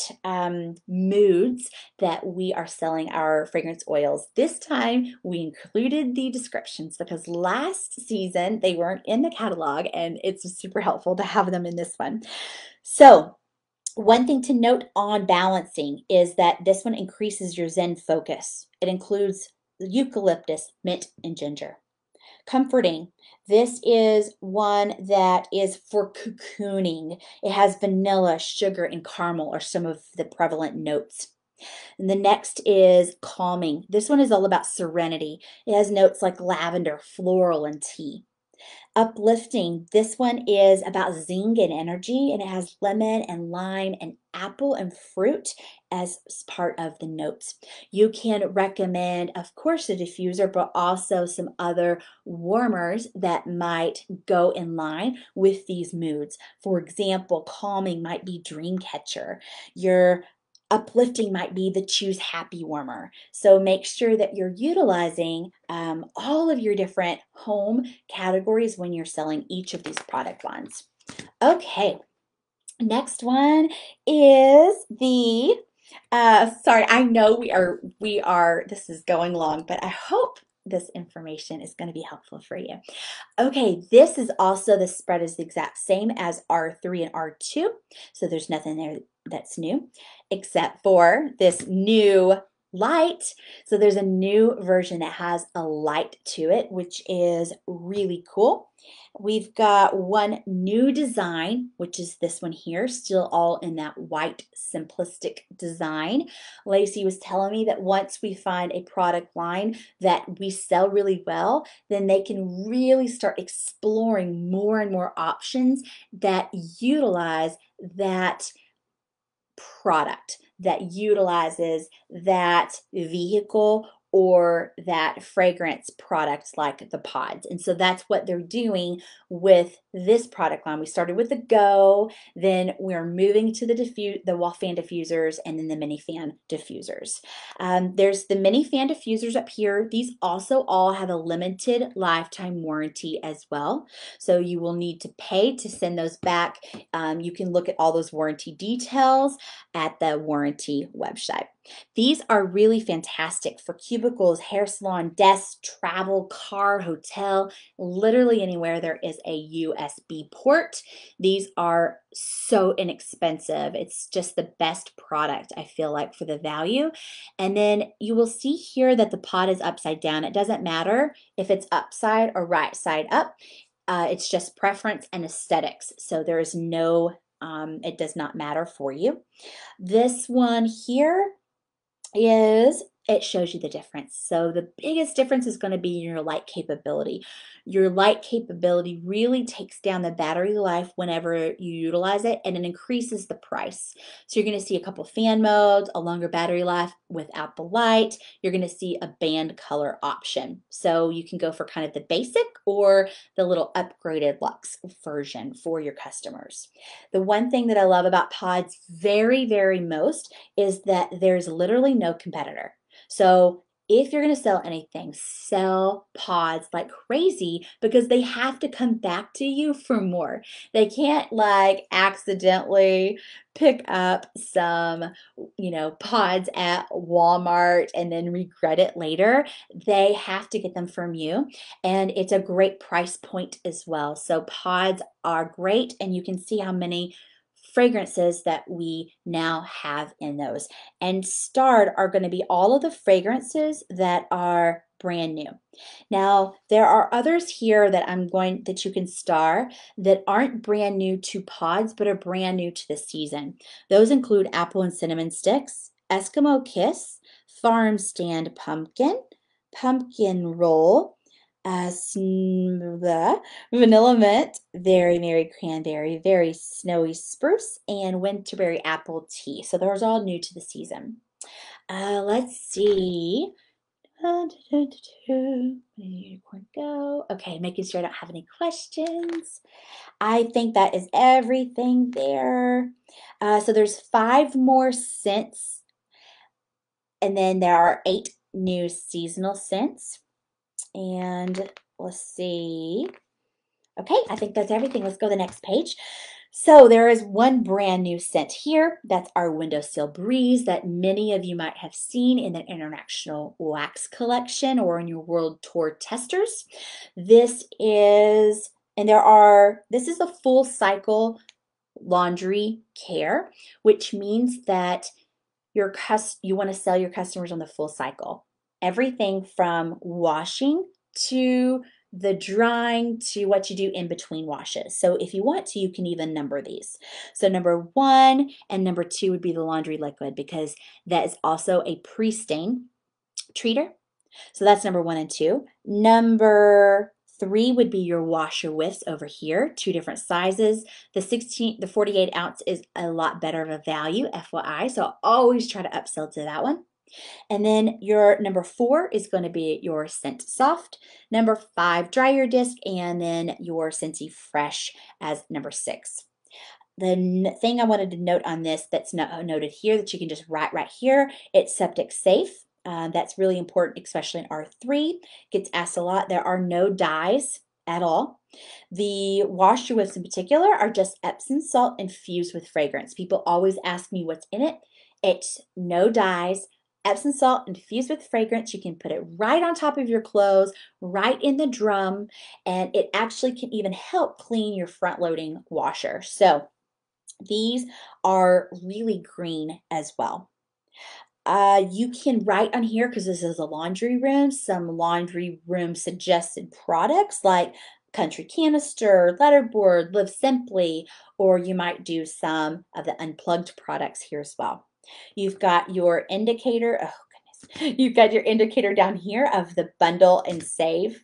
moods that we are selling our fragrance oils. This time we included the descriptions because last season they weren't in the catalog, and it's super helpful to have them in this one. So one thing to note on balancing is that this one increases your Zen focus. It includes eucalyptus, mint, and ginger. Comforting. This is one that is for cocooning. It has vanilla, sugar, and caramel are some of the prevalent notes. And the next is calming. This one is all about serenity. It has notes like lavender, floral, and tea. Uplifting. This one is about zing and energy, and it has lemon and lime and apple and fruit as part of the notes. You can recommend, of course, a diffuser, but also some other warmers that might go in line with these moods. For example, calming might be Dreamcatcher. Your uplifting might be the Choose Happy warmer. So make sure that you're utilizing all of your different home categories when you're selling each of these product lines. Okay, next one is the sorry, I know we are this is going long, but I hope this information is going to be helpful for you. Okay, this is also, the spread is the exact same as R3 and R2, so there's nothing there that's new, except for this new light. So there's a new version that has a light to it, which is really cool. We've got one new design, which is this one here, still all in that white simplistic design. Lacey was telling me that once we find a product line that we sell really well, then they can really start exploring more and more options that utilize that product, that utilizes that vehicle or that fragrance product like the pods. And so that's what they're doing with this product line. We started with the Go, then we're moving to the wall fan diffusers, and then the mini fan diffusers. There's the mini fan diffusers up here. These also all have a limited lifetime warranty as well. So you will need to pay to send those back. You can look at all those warranty details at the warranty website. These are really fantastic for cubicles, hair salon, desks, travel, car, hotel, literally anywhere there is a USB port. These are so inexpensive. It's just the best product, I feel like, for the value. And then you will see here that the pod is upside down. It doesn't matter if it's upside or right side up. It's just preference and aesthetics. So there is no, it does not matter for you. This one here is it shows you the difference. So the biggest difference is going to be in your light capability. Your light capability really takes down the battery life whenever you utilize it, and it increases the price. So you're going to see a couple fan modes, a longer battery life without the light. You're going to see a band color option. So you can go for kind of the basic or the little upgraded luxe version for your customers. The one thing that I love about pods very, very most is that there's literally no competitor. So if you're going to sell anything, sell pods like crazy, because they have to come back to you for more. They can't like accidentally pick up some, pods at Walmart and then regret it later. They have to get them from you, and it's a great price point as well. So pods are great, and you can see how many fragrances that we now have in those. And starred are going to be all of the fragrances that are brand new. Now, there are others here that you can star that aren't brand new to pods, but are brand new to the season. Those include Apple and Cinnamon Sticks, Eskimo Kiss, Farm Stand Pumpkin, Pumpkin Roll, vanilla mint, very merry cranberry, very snowy spruce, and winterberry apple tea. So those are all new to the season. Let's see. Unicorn go. Okay, making sure I don't have any questions. I think that is everything there. So there's 5 more scents, and then there are 8 new seasonal scents. And let's see. Okay, I think that's everything. Let's go to the next page. So there is one brand new scent here. That's our Windowsill Breeze that many of you might have seen in the International Wax Collection or in your World Tour Testers. This is the full cycle laundry care, which means that you want to sell your customers on the full cycle. Everything from washing to the drying to what you do in between washes. So if you want to, you can even number these. So number 1 and number 2 would be the laundry liquid, because that is also a pre-stain treater. So that's number 1 and 2. Number 3 would be your washer whiffs over here, 2 different sizes. The 48 ounce is a lot better of a value, FYI. So I'll always try to upsell to that one. And then your number 4 is going to be your Scent Soft, number 5 Dryer Disc, and then your Scentsy Fresh as number 6. The thing I wanted to note on this that's not noted here that you can just write right here, it's septic safe. That's really important, especially in R3. Gets asked a lot. There are no dyes at all. The washer whiffs in particular are just Epsom salt infused with fragrance. People always ask me what's in it. It's no dyes, Epsom salt infused with fragrance. You can put it right on top of your clothes, right in the drum, and it actually can even help clean your front-loading washer. So these are really green as well. You can write on here, because this is a laundry room, some laundry room suggested products like Country Canister, Letterboard, Live Simply, or you might do some of the unplugged products here as well. You've got your indicator, oh goodness, you've got your indicator down here of the bundle and save.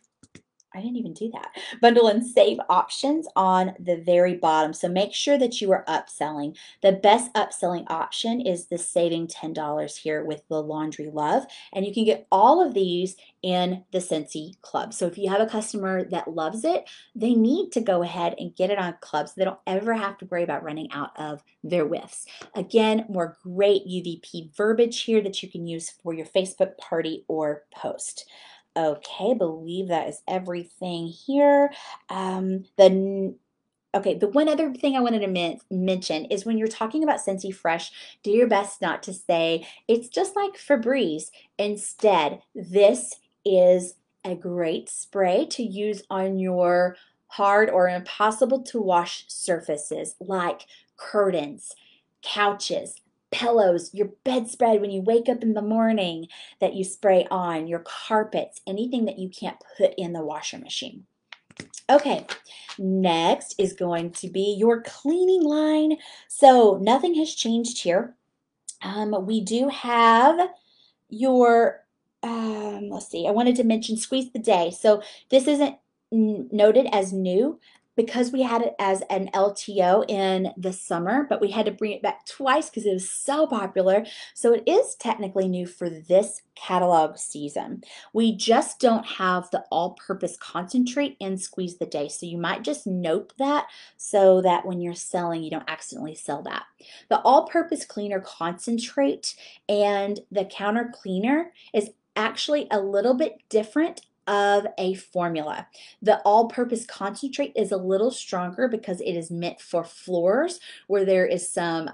I didn't even do that. Bundle and save options on the very bottom. So make sure that you are upselling. The best upselling option is the saving $10 here with the Laundry Love. And you can get all of these in the Scentsy Club. So if you have a customer that loves it, they need to go ahead and get it on Club so they don't ever have to worry about running out of their whiffs. Again, more great UVP verbiage here that you can use for your Facebook party or post. Okay, believe that is everything here. The one other thing I wanted to mention is when you're talking about Scentsy Fresh, do your best not to say it's just like Febreze. Instead, this is a great spray to use on your hard or impossible to wash surfaces like curtains, couches, pillows, your bedspread when you wake up in the morning that you spray on, your carpets, anything that you can't put in the washer machine. Okay, next is going to be your cleaning line. So nothing has changed here. We do have your, let's see, I wanted to mention Squeeze the Day. So this isn't noted as new because we had it as an LTO in the summer, but we had to bring it back twice because it was so popular. So it is technically new for this catalog season. We just don't have the all-purpose concentrate in Squeeze the Day. So you might just note that so that when you're selling, you don't accidentally sell that. The all-purpose cleaner concentrate and the counter cleaner is actually a little bit different of a formula. The all-purpose concentrate is a little stronger because it is meant for floors where there is some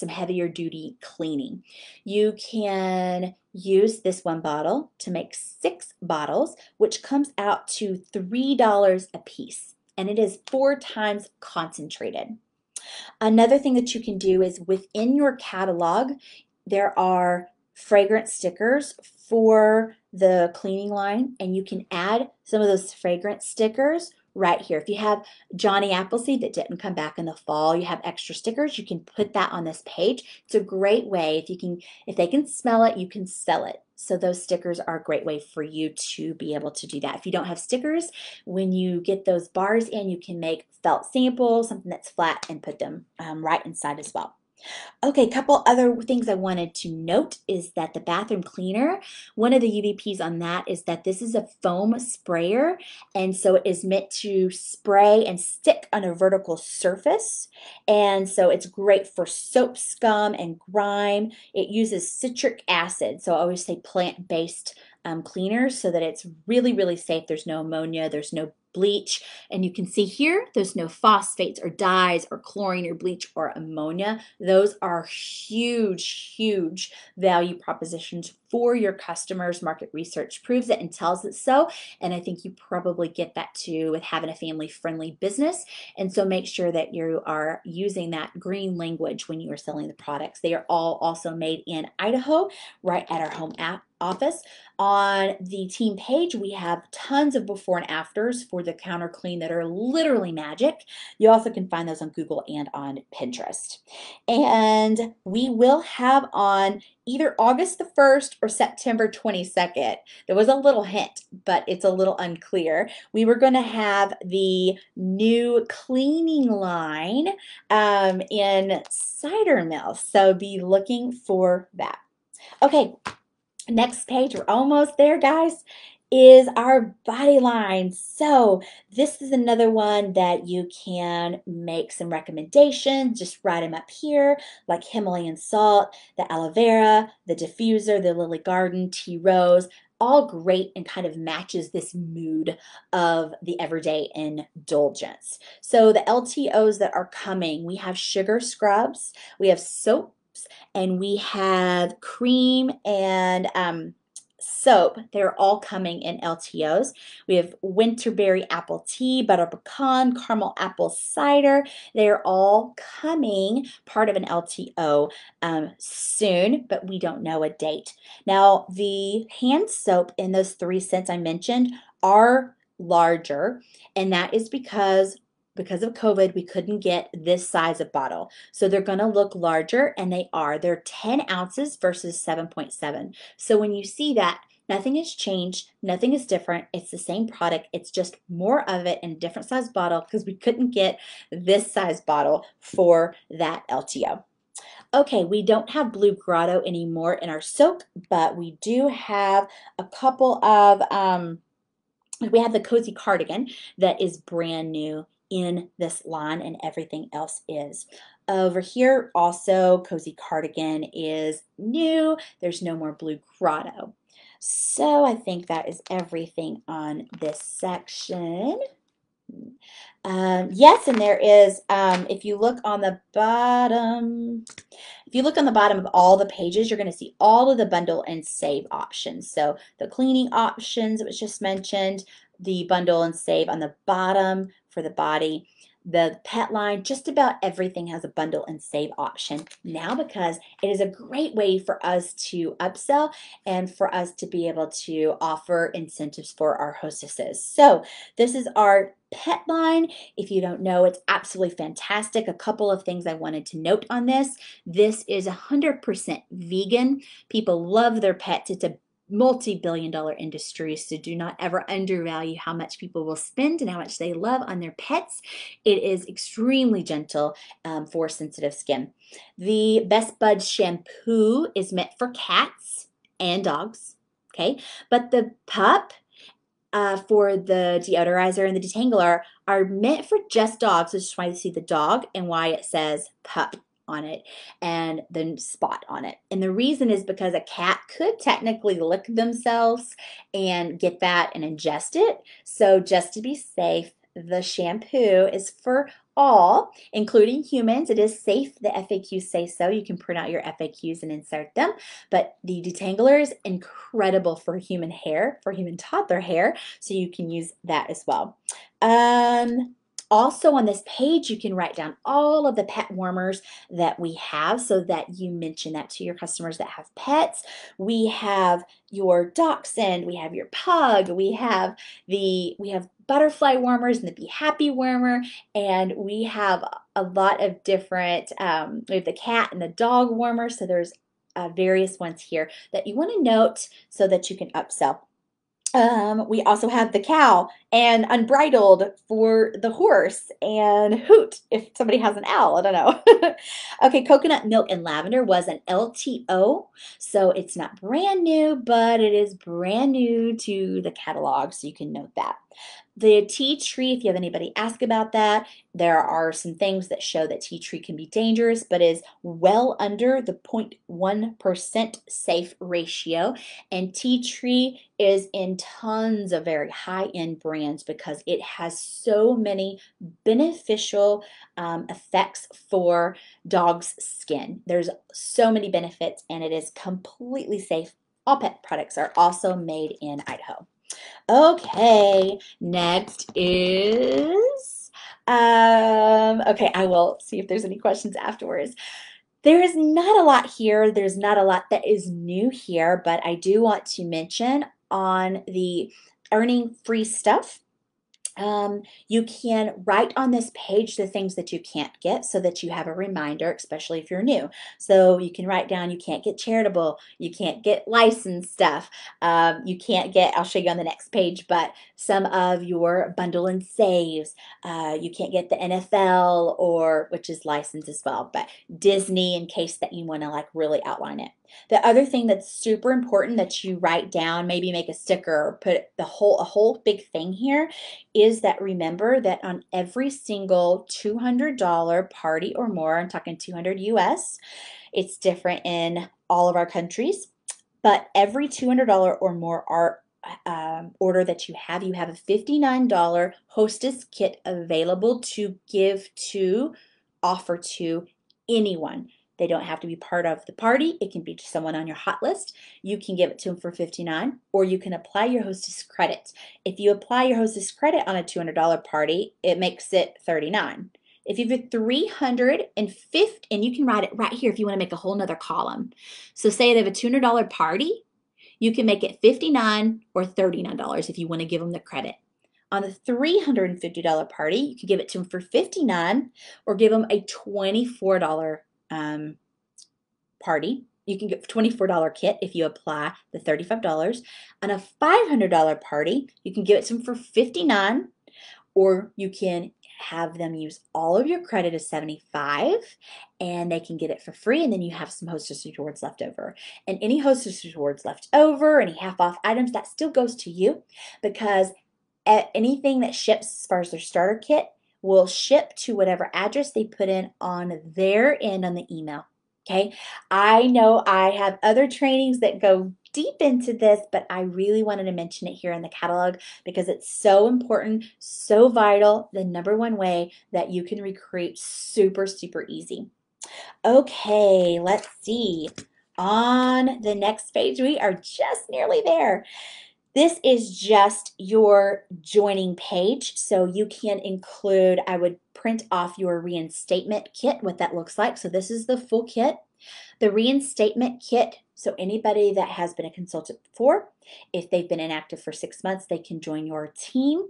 heavier duty cleaning. You can use this one bottle to make 6 bottles, which comes out to $3 a piece, and it is 4 times concentrated. Another thing that you can do is within your catalog, there are fragrance stickers for the cleaning line, and you can add some of those fragrance stickers right here. If you have Johnny Appleseed that didn't come back in the fall, you have extra stickers, you can put that on this page. It's a great way. If they can smell it, you can sell it. So those stickers are a great way for you to be able to do that. If you don't have stickers, when you get those bars in, you can make felt samples, something that's flat, and put them right inside as well. Okay, a couple other things I wanted to note is that the bathroom cleaner, one of the UVPs on that is that this is a foam sprayer, and so it is meant to spray and stick on a vertical surface, and so it's great for soap scum and grime. It uses citric acid, so I always say plant-based cleaners so that it's really, really safe. There's no ammonia, there's no bleach, and you can see here there's no phosphates or dyes or chlorine or bleach or ammonia. Those are huge value propositions for your customers. Market research proves it and tells it so, and I think you probably get that too with having a family-friendly business. And so make sure that you are using that green language when you are selling the products. They are all also made in Idaho, right at our home office. On the team page, we have tons of before and afters for the counter clean that are literally magic. You also can find those on Google and on Pinterest. And we will have on either August the 1st or September 22nd. There was a little hint, but it's a little unclear. We were going to have the new cleaning line in cider mill, so be looking for that. Okay, next page, we're almost there, guys, is our body line. So this is another one that you can make some recommendations. Just write them up here, like Himalayan salt, the aloe vera, the diffuser, the lily garden, tea rose, all great and kind of matches this mood of the everyday indulgence. So the LTOs that are coming, we have sugar scrubs, we have soap, and we have cream and soap. They're all coming in LTOs. We have winterberry apple tea, butter pecan, caramel apple cider. They're all coming part of an LTO soon, but we don't know a date. Now, the hand soap in those 3 scents I mentioned are larger, and that is because of COVID, we couldn't get this size of bottle. So they're going to look larger, and they are. They're 10 ounces versus 7.7. So when you see that, nothing has changed, nothing is different. It's the same product. It's just more of it in a different size bottle because we couldn't get this size bottle for that LTO. Okay, we don't have Blue Grotto anymore in our soak, but we do have a couple of, we have the Cozy Cardigan that is brand new in this line, and everything else is. Over here also, Cozy Cardigan is new. There's no more Blue Grotto. So I think that is everything on this section. Yes, and there is, if you look on the bottom, of all the pages, you're going to see all of the bundle and save options. So the cleaning options that was just mentioned, the bundle and save on the bottom for the body, the pet line, just about everything has a bundle and save option now, because it is a great way for us to upsell and for us to be able to offer incentives for our hostesses. So this is our pet line. If you don't know, it's absolutely fantastic. A couple of things I wanted to note on this. This is 100% vegan. People love their pets. It's a multi-billion-dollar industry, so do not ever undervalue how much people will spend and how much they love on their pets. It is extremely gentle for sensitive skin. The Best Buds shampoo is meant for cats and dogs, okay? But the pup for the deodorizer and the detangler are meant for just dogs, which is why you see the dog and why it says pup on it and the spot on it. And the reason is because a cat could technically lick themselves and get that and ingest it. So just to be safe, the shampoo is for all, including humans. It is safe. The FAQs say so. You can print out your FAQs and insert them. But the detangler is incredible for human hair, for human toddler hair, so you can use that as well. Also on this page, you can write down all of the pet warmers that we have so that you mention that to your customers that have pets. We have your dachshund, we have your pug, we have butterfly warmers and the Be Happy warmer, and we have a lot of different, we have the cat and the dog warmer, so there's various ones here that you want to note so that you can upsell. We also have the cow and unbridled for the horse and hoot if somebody has an owl. I don't know. Okay, coconut milk and lavender was an LTO, so it's not brand new, but it is brand new to the catalog, so you can note that. The tea tree, if you have anybody ask about that, there are some things that show that tea tree can be dangerous, but is well under the 0.1% safe ratio. And tea tree is in tons of very high-end brands because it has so many beneficial effects for dogs' skin. There's so many benefits, and it is completely safe. All pet products are also made in Idaho. Okay, next is, okay, I will see if there's any questions afterwards. There is not a lot here. There's not a lot that is new here, but I do want to mention on the earning free stuff, you can write on this page the things that you can't get so that you have a reminder, especially if you're new. So you can write down you can't get charitable, you can't get licensed stuff, you can't get, I'll show you on the next page, but some of your bundle and saves. You can't get the NFL, or which is licensed as well, but Disney, in case that you want to like really outline it. The other thing that's super important that you write down, maybe make a sticker or put a whole big thing here, is that remember that on every single $200 party or more, I'm talking 200 US, it's different in all of our countries, but every $200 or more order that you have a $59 hostess kit available to give to, offer to anyone. They don't have to be part of the party. It can be just someone on your hot list. You can give it to them for $59, or you can apply your hostess credit. If you apply your hostess credit on a $200 party, it makes it $39. If you have 350, and you can write it right here if you want to make a whole nother column. So say they have a $200 party, you can make it $59 or $39 if you want to give them the credit. On the $350 party, you can give it to them for $59 or give them a $24 party. You can get a $24 kit if you apply the $35. On a $500 party, you can give it to them for $59, or you can have them use all of your credit as $75 and they can get it for free, and then you have some hostess rewards left over. And any hostess rewards left over, any half off items, that still goes to you, because anything that ships as far as their starter kit will ship to whatever address they put in on their end on the email. Okay, I know I have other trainings that go deep into this, but I really wanted to mention it here in the catalog because it's so important, so vital, the #1 way that you can recruit super, super easy. Okay, let's see. On the next page, we are just nearly there. This is just your joining page, so you can include, I would print off your reinstatement kit, what that looks like. So this is the full kit. The reinstatement kit, so anybody that has been a consultant before, if they've been inactive for 6 months, they can join your team,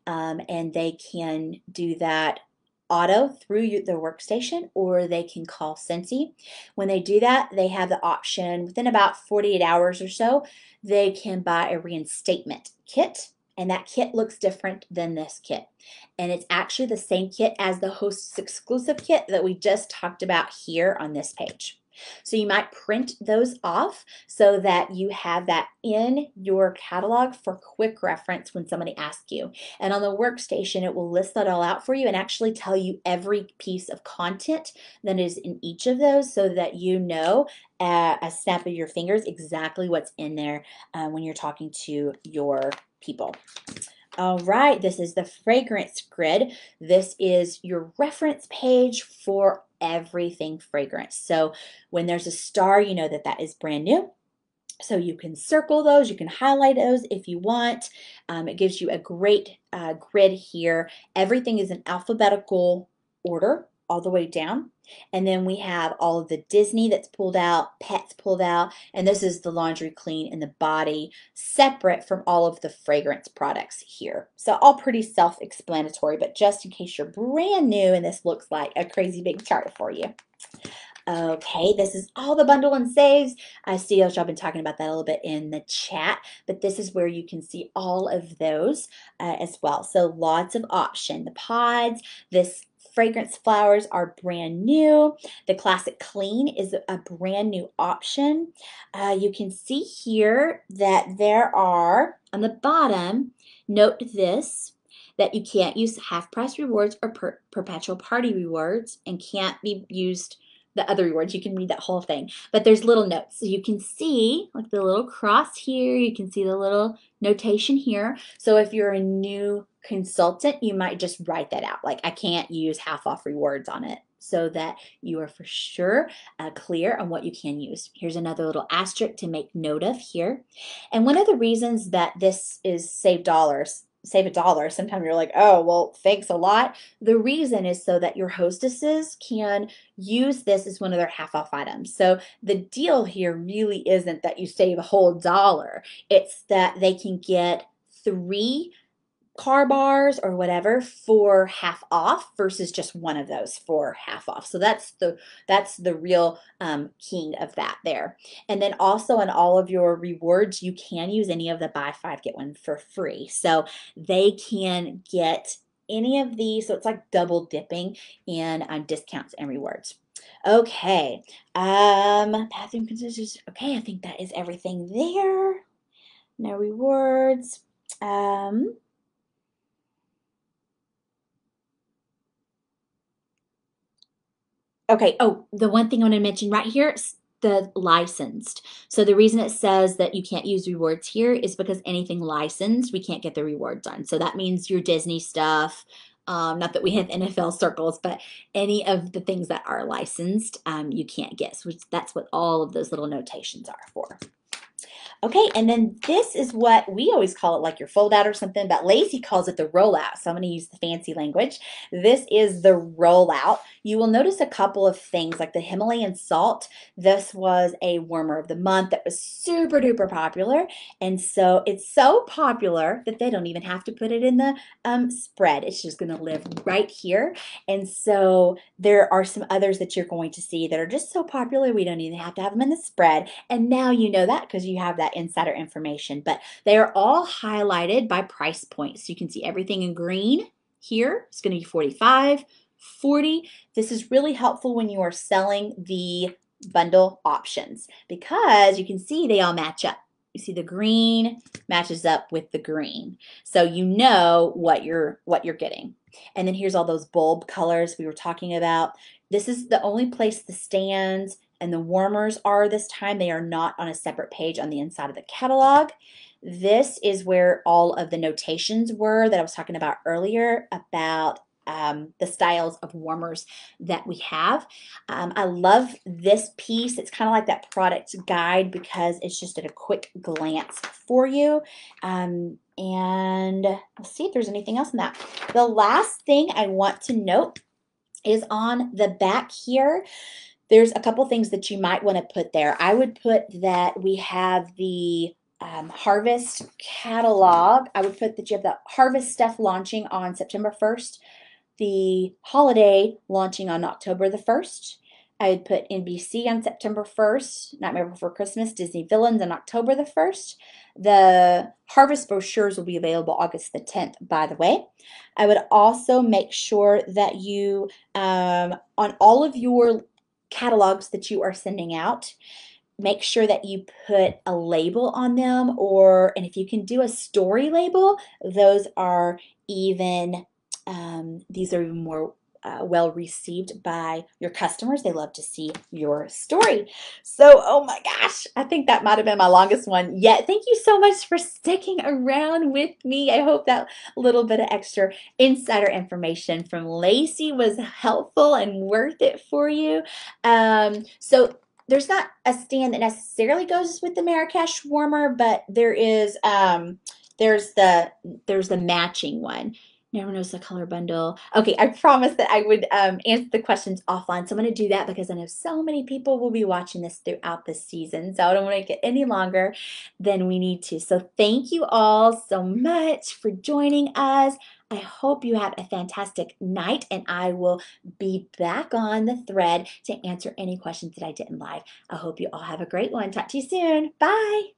and they can do that auto through the workstation, or they can call scentsy. When they do that, they have the option within about 48 hours or so, they can buy a reinstatement kit, and that kit looks different than this kit. And it's actually the same kit as the host's exclusive kit that we just talked about here on this page. So you might print those off so that you have that in your catalog for quick reference when somebody asks you. And on the workstation, it will list that all out for you and actually tell you every piece of content that is in each of those so that you know at a snap of your fingers exactly what's in there when you're talking to your people. All right, this is the fragrance grid. This is your reference page for everything fragrance. So when there's a star, you know that that is brand new. So you can circle those, you can highlight those if you want. It gives you a great grid here. Everything is in alphabetical order all the way down. And then we have all of the Disney that's pulled out, pets pulled out, and this is the laundry clean and the body separate from all of the fragrance products here. So all pretty self-explanatory, but just in case you're brand new and this looks like a crazy big chart for you. Okay, this is all the bundle and saves. I see y'all been talking about that a little bit in the chat, but this is where you can see all of those as well. So lots of option. The pods, this fragrance flowers are brand new. The classic clean is a brand new option. You can see here that there are on the bottom, note this, that you can't use half price rewards or perpetual party rewards and can't be used the other rewards. You can read that whole thing, but there's little notes. So you can see like the little cross here, you can see the little notation here. So if you're a new consultant, you might just write that out. Like I can't use half off rewards on it so that you are for sure clear on what you can use. Here's another little asterisk to make note of here. And one of the reasons that this is save a dollar. Sometimes you're like, oh, well, thanks a lot. The reason is so that your hostesses can use this as one of their half off items. So the deal here really isn't that you save a whole dollar. It's that they can get 3 car bars or whatever for half off versus just one of those for half off. So that's the real king of that there. And then also on all of your rewards, you can use any of the buy 5 get 1 for free. So they can get any of these. So it's like double dipping in discounts and rewards. Okay, bathroom consistency. Okay, I think that is everything there. No rewards. Okay, oh, the one thing I want to mention right here is the licensed. So the reason it says that you can't use rewards here is because anything licensed, we can't get the rewards on. So that means your Disney stuff, not that we have NFL circles, but any of the things that are licensed, you can't get. So that's what all of those little notations are for. Okay, and then this is what we always call it, like your fold out or something, but Lacey calls it the rollout. So I'm going to use the fancy language. This is the rollout. You will notice a couple of things like the Himalayan salt. This was a warmer of the month that was super duper popular. And so it's so popular that they don't even have to put it in the spread. It's just going to live right here. And so there are some others that you're going to see that are just so popular we don't even have to have them in the spread. And now you know that because you have that insider information, but they are all highlighted by price point. So you can see everything in green here. It's going to be 45, 40. This is really helpful when you are selling the bundle options because you can see they all match up. You see the green matches up with the green. So you know what you're getting. And then here's all those bulb colors we were talking about. This is the only place the stands and the warmers are this time. They are not on a separate page on the inside of the catalog. This is where all of the notations were that I was talking about earlier about the styles of warmers that we have. I love this piece. It's kind of like that product guide because it's just at a quick glance for you. And let's see if there's anything else in that. The last thing I want to note is on the back here. There's a couple things that you might want to put there. I would put that we have the Harvest catalog. I would put that you have the Harvest stuff launching on September 1st, the holiday launching on October the 1st. I would put NBC on September 1st, Nightmare Before Christmas, Disney Villains on October the 1st. The Harvest brochures will be available August the 10th, by the way. I would also make sure that you, on all of your catalogs that you are sending out, make sure that you put a label on them, and if you can do a story label, those are even, these are even more well received by your customers. They love to see your story. So, oh my gosh, I think that might have been my longest one yet. Thank you so much for sticking around with me. I hope that little bit of extra insider information from Lacey was helpful and worth it for you. So there's not a stand that necessarily goes with the Marrakesh warmer, but there is there's the matching one. Never knows the color bundle. Okay, I promised that I would answer the questions offline, so I'm going to do that because I know so many people will be watching this throughout the season, so I don't want to make it any longer than we need to. So thank you all so much for joining us. I hope you have a fantastic night, and I will be back on the thread to answer any questions that I didn't live. I hope you all have a great one. Talk to you soon. Bye.